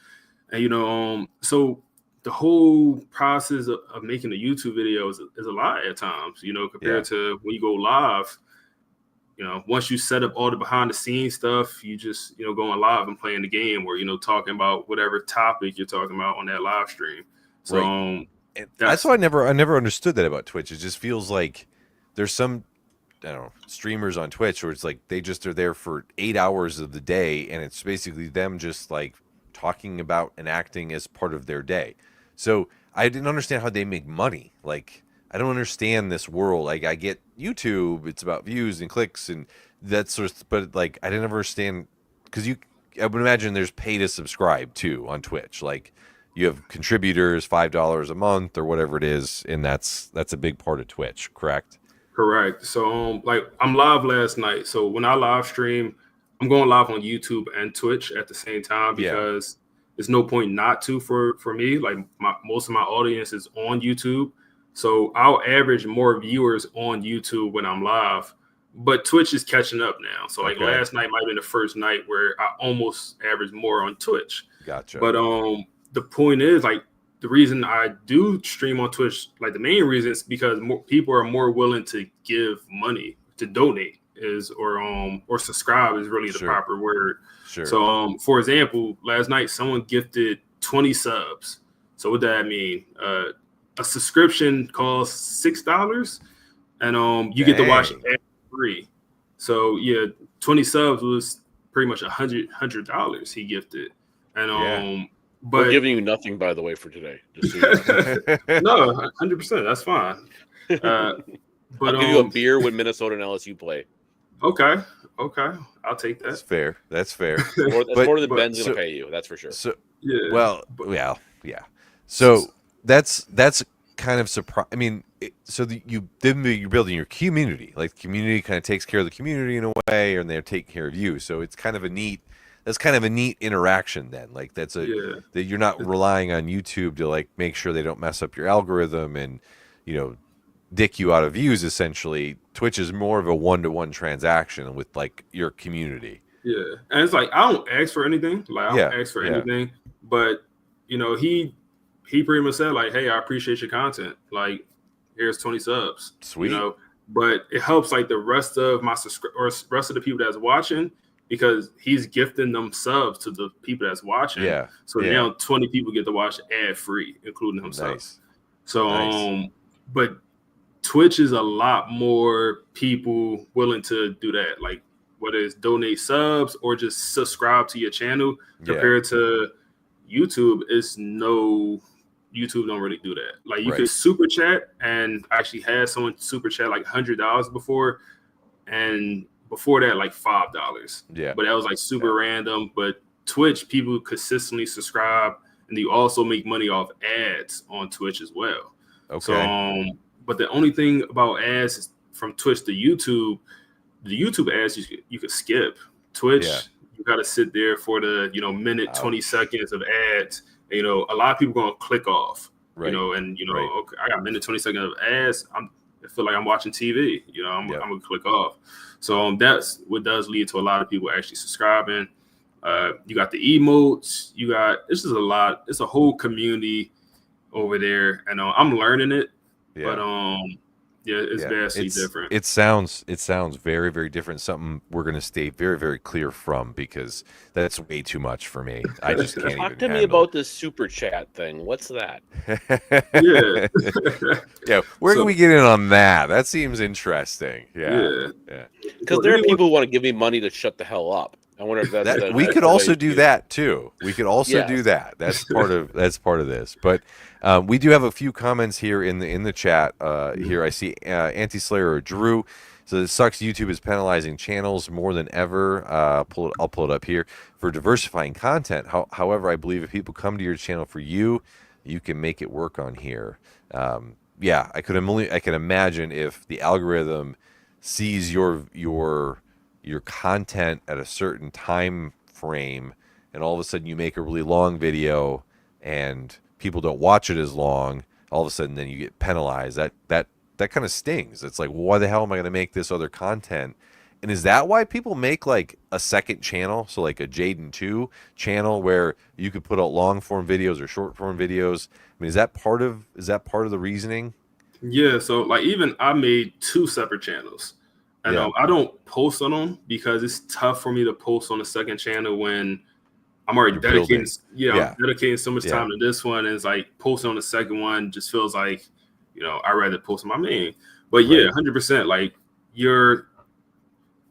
And, so the whole process of making a YouTube video is a lot at times, compared to when you go live. Once you set up all the behind the scenes stuff, you just, going live and playing the game, or, talking about whatever topic you're talking about on that live stream. So that's why I never understood that about Twitch. It just feels like there's some, I don't know, streamers on Twitch where it's like they just are there for 8 hours of the day, and it's basically them just like talking about and acting as part of their day. So I didn't understand how they make money. Like, I don't understand this world. Like, I get YouTube, it's about views and clicks and that sort of, but like, I didn't understand, because I would imagine there's pay to subscribe too on Twitch. Like, you have contributors, $5 a month or whatever it is, and that's a big part of Twitch, correct? Correct. So like, I'm live last night. So when I live stream, I'm going live on YouTube and Twitch at the same time, because there's no point not to for me. Like most of my audience is on YouTube. So I'll average more viewers on YouTube when I'm live, but Twitch is catching up now. So like last night might have been the first night where I almost averaged more on Twitch. Gotcha. But the point is, like, the reason I do stream on Twitch, like the main reason is because more people are more willing to give money to donate or subscribe is really the proper word. Sure. So for example, last night someone gifted 20 subs. So what does that mean? A subscription costs $6, and you get to watch ad free. So yeah, 20 subs was pretty much $100 he gifted, and but we're giving you nothing, by the way, for today. Just so you know. No, 100%. That's fine. But I'll give you a beer when Minnesota and LSU play. Okay, I'll take that. That's fair. That's more than Ben's going to pay you. That's for sure. So yeah. So that's kind of surprise. I mean, you're building your community. Like the community kind of takes care of the community in a way, and they're taking care of you. So it's kind of a neat. That's kind of a neat interaction then. Like that you're not relying on YouTube to like make sure they don't mess up your algorithm and dick you out of views. Essentially, Twitch is more of a one-to-one transaction with like your community. Yeah, and it's like I don't ask for anything. Like I don't ask for anything, but he pretty much said like, "Hey, I appreciate your content. Like, here's 20 subs." Sweet. But it helps like the rest of my rest of the people that's watching, because he's gifting them subs to the people that's watching. Yeah. So now 20 people get to watch ad free, including himself. Nice. So but Twitch is a lot more people willing to do that, like whether it's donate subs or just subscribe to your channel compared to YouTube. YouTube don't really do that. Like you could super chat, and I actually had someone super chat like $100 before, and before that like $5. Yeah, but that was like super random. But Twitch, people consistently subscribe, and you also make money off ads on Twitch as well. Okay. So but the only thing about ads is from Twitch to YouTube, the YouTube ads you could skip. Twitch, you got to sit there for the minute 20 seconds of ads. And, a lot of people going to click off. Okay, I got a minute 20 seconds of ads. I feel like I'm watching TV. I'm gonna click off. So that's what does lead to a lot of people actually subscribing. You got the emotes. This is a lot. It's a whole community over there, and I'm learning it. But it's vastly different. It sounds very, very different. Something we're going to stay very, very clear from, because that's way too much for me. I just can't Talk even to me about this super chat thing. What's that? Where can we get in on that? That seems interesting. Yeah. Because there are people who want to give me money to shut the hell up. I wonder if that's we could also do that too. We could also do that. That's part of this. But we do have a few comments here in the chat. Here I see Anti-Slayer Drew. So it sucks. YouTube is penalizing channels more than ever. I'll pull it up here for diversifying content. However, I believe if people come to your channel for you can make it work on here. I can imagine if the algorithm sees your content at a certain time frame, and all of a sudden you make a really long video and people don't watch it as long, all of a sudden then you get penalized. That kind of stings. It's like, why the hell am I going to make this other content? And is that why people make like a second channel, so like a Jaden 2 channel where you could put out long form videos or short form videos? I mean, is that part of the reasoning? Yeah, so like even I made 2 separate channels. And I don't post on them because it's tough for me to post on the second channel when I'm already dedicating. I'm dedicating so much time to this one, and it's like posting on the second one just feels like, I'd rather post on my main. But 100%. Like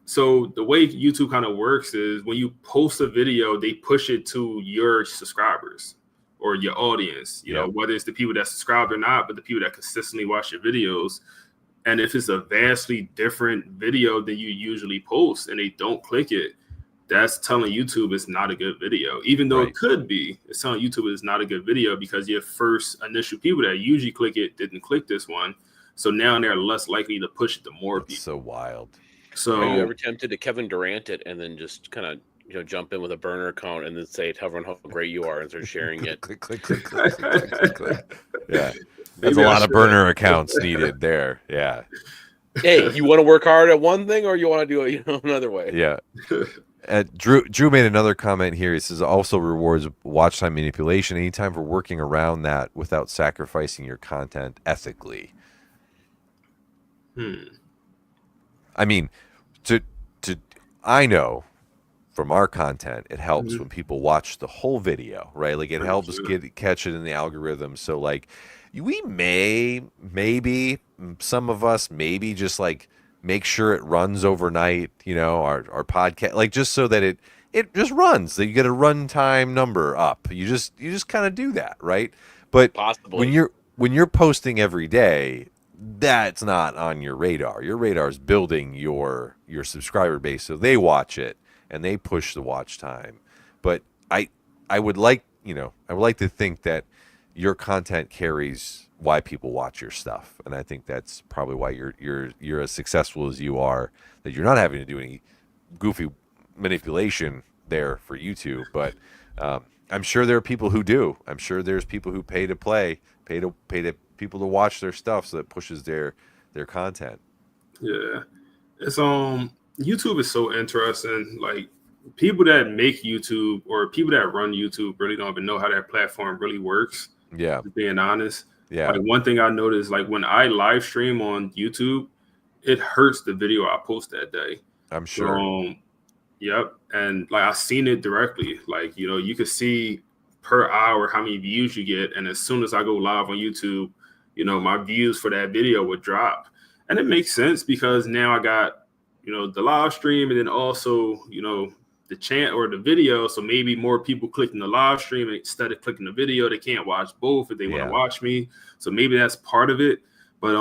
so the way YouTube kind of works is when you post a video, they push it to your subscribers or your audience. Whether it's the people that subscribe or not, but the people that consistently watch your videos. And if it's a vastly different video than you usually post and they don't click it, that's telling YouTube it's not a good video. Even though it could be, it's telling YouTube it's not a good video because your first initial people that usually click it didn't click this one. So now they're less likely to push it to more people. So wild. So are you ever tempted to Kevin Durant it and then just kind of jump in with a burner account and then say, tell everyone how great you are and start sharing it? click. Yeah. That's a lot of burner accounts needed there. Yeah. Hey, you want to work hard at one thing, or you want to do it another way? Yeah. Drew made another comment here. He says also rewards watch time manipulation anytime for working around that without sacrificing your content ethically. I mean, I know from our content, it helps when people watch the whole video, right? Like it helps catch it in the algorithm. So like we maybe some of us maybe just like make sure it runs overnight, our podcast, like just so that it just runs, that you get a runtime number up. You just kind of do that, right? But possibly when you're posting every day, that's not on your radar. Your radar is building your subscriber base so they watch it and they push the watch time. But I would like to think that your content carries why people watch your stuff, and I think that's probably why you're as successful as you are, that you're not having to do any goofy manipulation there for YouTube. But I'm sure there are people who do. I'm sure there's people who pay to people to watch their stuff, so that pushes their content. Yeah, it's YouTube is so interesting. Like people that make YouTube or people that run YouTube really don't even know how that platform really works. Yeah, being honest. Yeah. Like one thing I noticed, like when I live stream on YouTube, it hurts the video I post that day. I'm sure. Yep. And like I seen it directly. Like, you could see per hour how many views you get. And as soon as I go live on YouTube, my views for that video would drop. And it makes sense because now I got, the live stream and then also, the chant or the video. So maybe more people clicking the live stream instead of clicking the video. They can't watch both if they want to watch me. So maybe that's part of it. But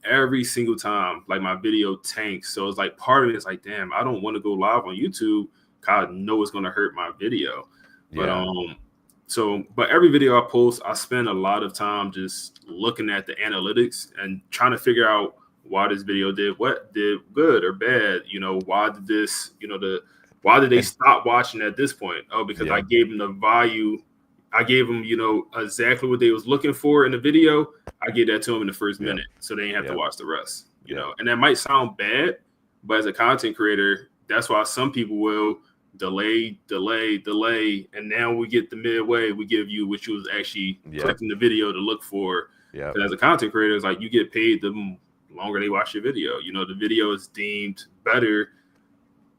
every single time, like my video tanks. So it's like part of it is like, damn, I don't want to go live on YouTube because I know it's going to hurt my video. Yeah. But every video I post, I spend a lot of time just looking at the analytics and trying to figure out why this video did good or bad. Why did this, why did they stop watching at this point? Oh, because I gave them the value. I gave them, exactly what they was looking for in the video. I gave that to them in the first minute, so they didn't have to watch the rest. You know, and that might sound bad, but as a content creator, that's why some people will delay, and now we get the midway. We give you what you was actually clicking the video to look for. Yeah. But as a content creator, it's like you get paid the longer they watch your video. The video is deemed better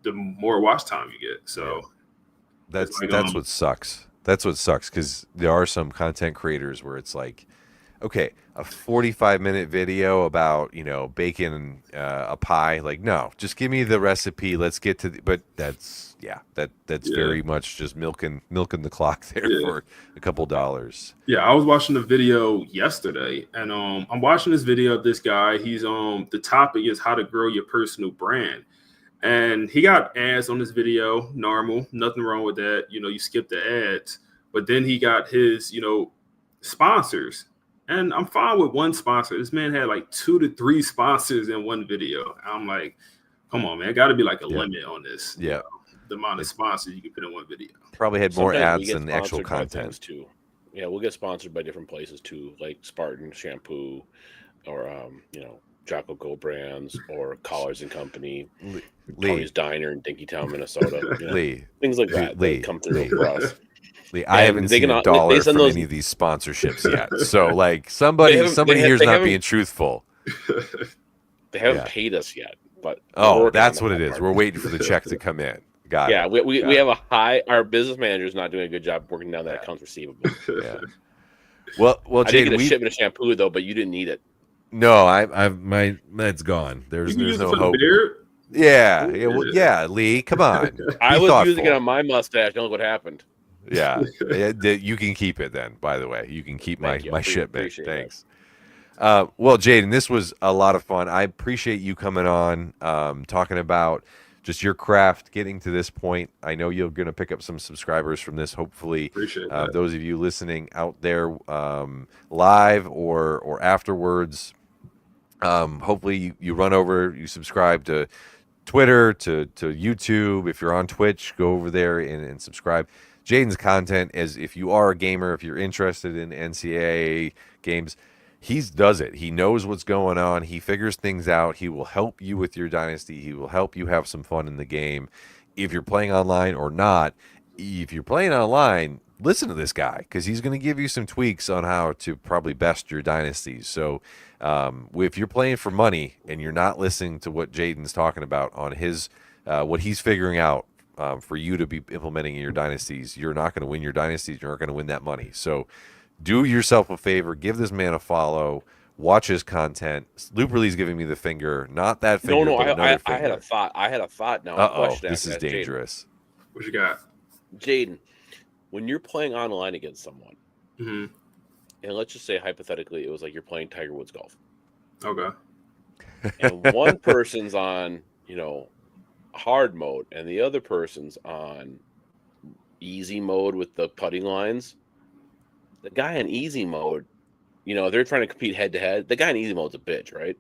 the more watch time you get. So that's what sucks. That's what sucks, because there are some content creators where it's like, okay, a 45-minute video about, baking a pie. Like, no, just give me the recipe. Let's get to but that's very much just milking the clock there for a couple dollars. Yeah, I was watching the video yesterday, and I'm watching this video of this guy. He's the topic is how to grow your personal brand. And he got ads on this video, normal, nothing wrong with that. You skip the ads, but then he got his, sponsors. And I'm fine with one sponsor. This man had like 2 to 3 sponsors in one video. I'm like, come on, man, got to be like a limit on this. Yeah. The amount of sponsors you can put in one video. Probably had more ads than the actual content too. Yeah, we'll get sponsored by different places too, like Spartan Shampoo or, Jocko Gold Brands or Collars and Company, Tony's Diner in Dinkytown, Minnesota. Things like that. That come through for us. I haven't seen a dollar from any of these sponsorships yet. So, like, somebody here's not being truthful. They haven't paid us yet, but that's what it is. We're waiting for the check to come in. Got it. We have a high. Our business manager is not doing a good job working down that accounts receivable. Yeah. Well, I did get a shipment of shampoo though, but you didn't need it. No, that's gone. There's no hope. Yeah, Lee, come on. I was using it on my mustache. Don't look what happened. Yeah, you can keep it then. By the way, you can keep my shipment. Thanks. Well, Jaden, this was a lot of fun. I appreciate you coming on, talking about just your craft, getting to this point. I know you're going to pick up some subscribers from this. Hopefully, appreciate that. Those of you listening out there, live or afterwards. Hopefully you run over, you subscribe to Twitter, to YouTube. If you're on Twitch, go over there and subscribe. Jaden's content is, if you are a gamer, if you're interested in NCAA games, he does it. He knows what's going on. He figures things out. He will help you with your dynasty. He will help you have some fun in the game. If you're playing online or not, if you're playing online, listen to this guy because he's going to give you some tweaks on how to probably best your dynasties. So if you're playing for money and you're not listening to what Jaden's talking about on his what he's figuring out for you to be implementing in your dynasties, you're not going to win your dynasties. You're not going to win that money. So do yourself a favor. Give this man a follow. Watch his content. SuperLee's giving me the finger. Not that finger, No, but another finger. I had a thought now. This is dangerous. Jaden. What you got? Jaden, when you're playing online against someone, mm-hmm. and let's just say hypothetically it was like you're playing Tiger Woods golf. Okay. And one person's on, hard mode, and the other person's on easy mode with the putting lines. The guy in easy mode, they're trying to compete head to head. The guy in easy mode's a bitch, right?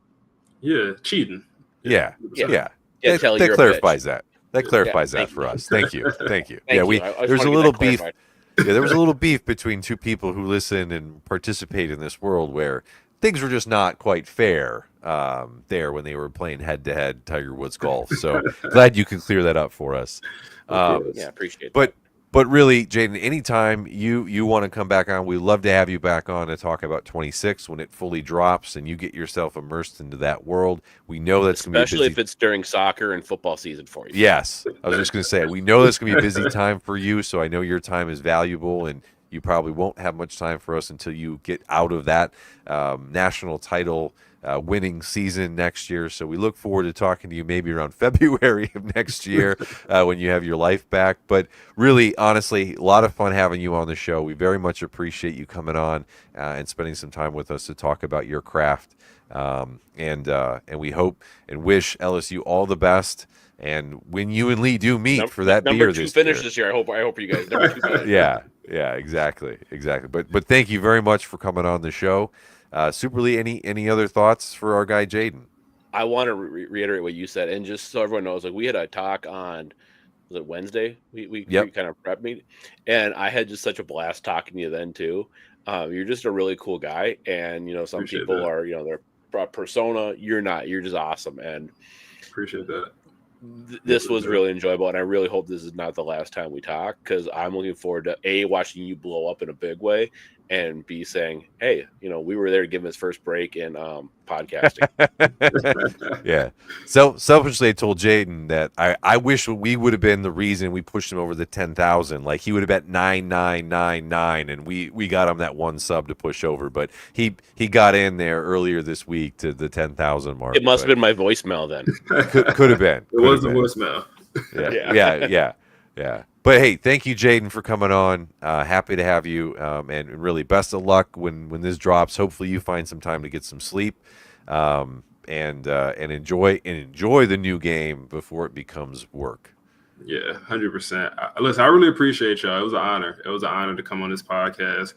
Yeah, cheating. Yeah. That clarifies that. That clarifies that for us. Thank you. Thank you. There's a little beef. Yeah, there was a little beef between two people who listen and participate in this world where things were just not quite fair there when they were playing head to head Tiger Woods golf. So glad you could clear that up for us. Appreciate that. But really, Jaden, anytime you want to come back on, we'd love to have you back on to talk about 26 when it fully drops and you get yourself immersed into that world. We know that's going to be especially if it's during soccer and football season for you. Yes, I was just going to say we know that's going to be a busy time for you, so I know your time is valuable, and you probably won't have much time for us until you get out of that national title winning season next year. So we look forward to talking to you maybe around February of next year when you have your life back. But really, honestly, a lot of fun having you on the show. We very much appreciate you coming on and spending some time with us to talk about your craft. And we hope and wish LSU all the best. And when you and Lee do meet for that beer this year. Finish this year. I hope you guys number 2 finish. Yeah, exactly. But thank you very much for coming on the show. SuperLee, any other thoughts for our guy Jaden? I want to reiterate what you said, and just so everyone knows, like we had a talk on, was it Wednesday? We kind of prep meet, and I had just such a blast talking to you then too. You're just a really cool guy, and some appreciate people that. are their persona. You're not. You're just awesome, and appreciate that. This was really enjoyable, and I really hope this is not the last time we talk because I'm looking forward to A, watching you blow up in a big way, and B, saying, hey, we were there to give him his first break in podcasting. Yeah. So selfishly, I told Jaden that I wish we would have been the reason we pushed him over the 10,000. Like he would have bet 9,999, and we got him that one sub to push over. But he got in there earlier this week to the 10,000 mark. It must have been my voicemail then. Could have been. It was the voicemail. Yeah. But hey, thank you, Jaden, for coming on. Happy to have you, and really best of luck when this drops. Hopefully, you find some time to get some sleep, and enjoy the new game before it becomes work. Yeah, 100%. Listen, I really appreciate y'all. It was an honor. It was an honor to come on this podcast.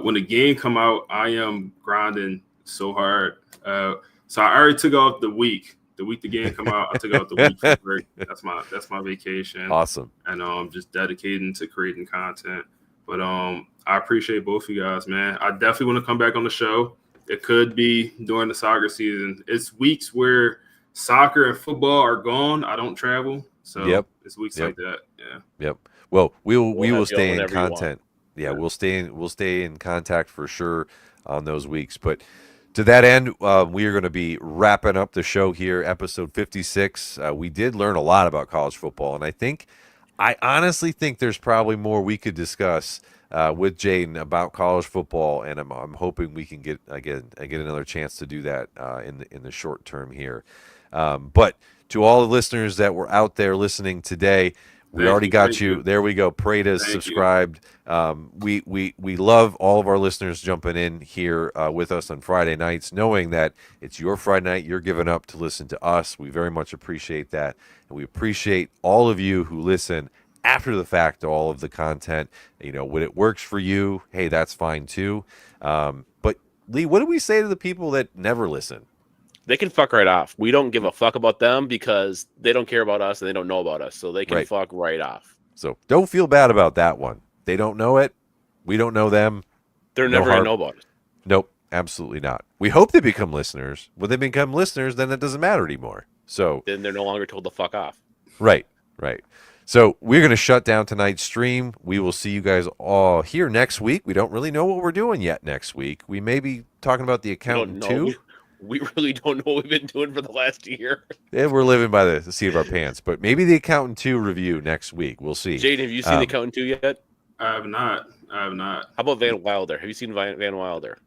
When the game come out, I am grinding so hard. So I already took off the week. The week the game come out, I took out the week for break. That's my vacation. Awesome. And just dedicating to creating content. But I appreciate both of you guys, man. I definitely want to come back on the show. It could be during the soccer season. It's weeks where soccer and football are gone. I don't travel. So it's weeks like that. Yeah. Yep. Well, we will stay in content. Yeah, we'll stay in contact for sure on those weeks. But to that end, we are going to be wrapping up the show here, episode 56. We did learn a lot about college football, and I honestly think there's probably more we could discuss with Jaden about college football, and I'm hoping we can get another chance to do that in the short term here. But to all the listeners that were out there listening today, we already got you. There we go. Prayed us, subscribed. We love all of our listeners jumping in here with us on Friday nights, knowing that it's your Friday night. You're giving up to listen to us. We very much appreciate that. And we appreciate all of you who listen after the fact to all of the content. When it works for you, hey, that's fine too. But Lee, what do we say to the people that never listen? They can fuck right off. We don't give a fuck about them because they don't care about us and they don't know about us. So they can fuck right off. So don't feel bad about that one. They don't know it. We don't know them. They're never going to know about it. Nope. Absolutely not. We hope they become listeners. When they become listeners, then it doesn't matter anymore. So then they're no longer told to fuck off. Right. So we're going to shut down tonight's stream. We will see you guys all here next week. We don't really know what we're doing yet next week. We may be talking about the accountant too. We really don't know what we've been doing for the last year. And we're living by the seat of our pants. But maybe the accountant 2 review next week. We'll see. Jaden, have you seen the accountant 2 yet? I have not. How about Van Wilder? Have you seen Van Wilder?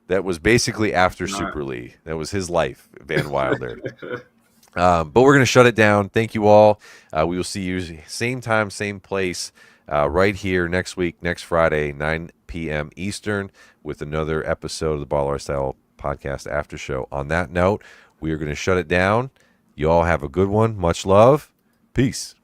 That was basically after SuperLee. That was his life, Van Wilder. But we're going to shut it down. Thank you all. We will see you same time, same place, right here next week, next Friday, 9 p.m. Eastern, with another episode of the Baller Style Podcast After Show. On that note, we are going to shut it down. You all have a good one. Much love. Peace.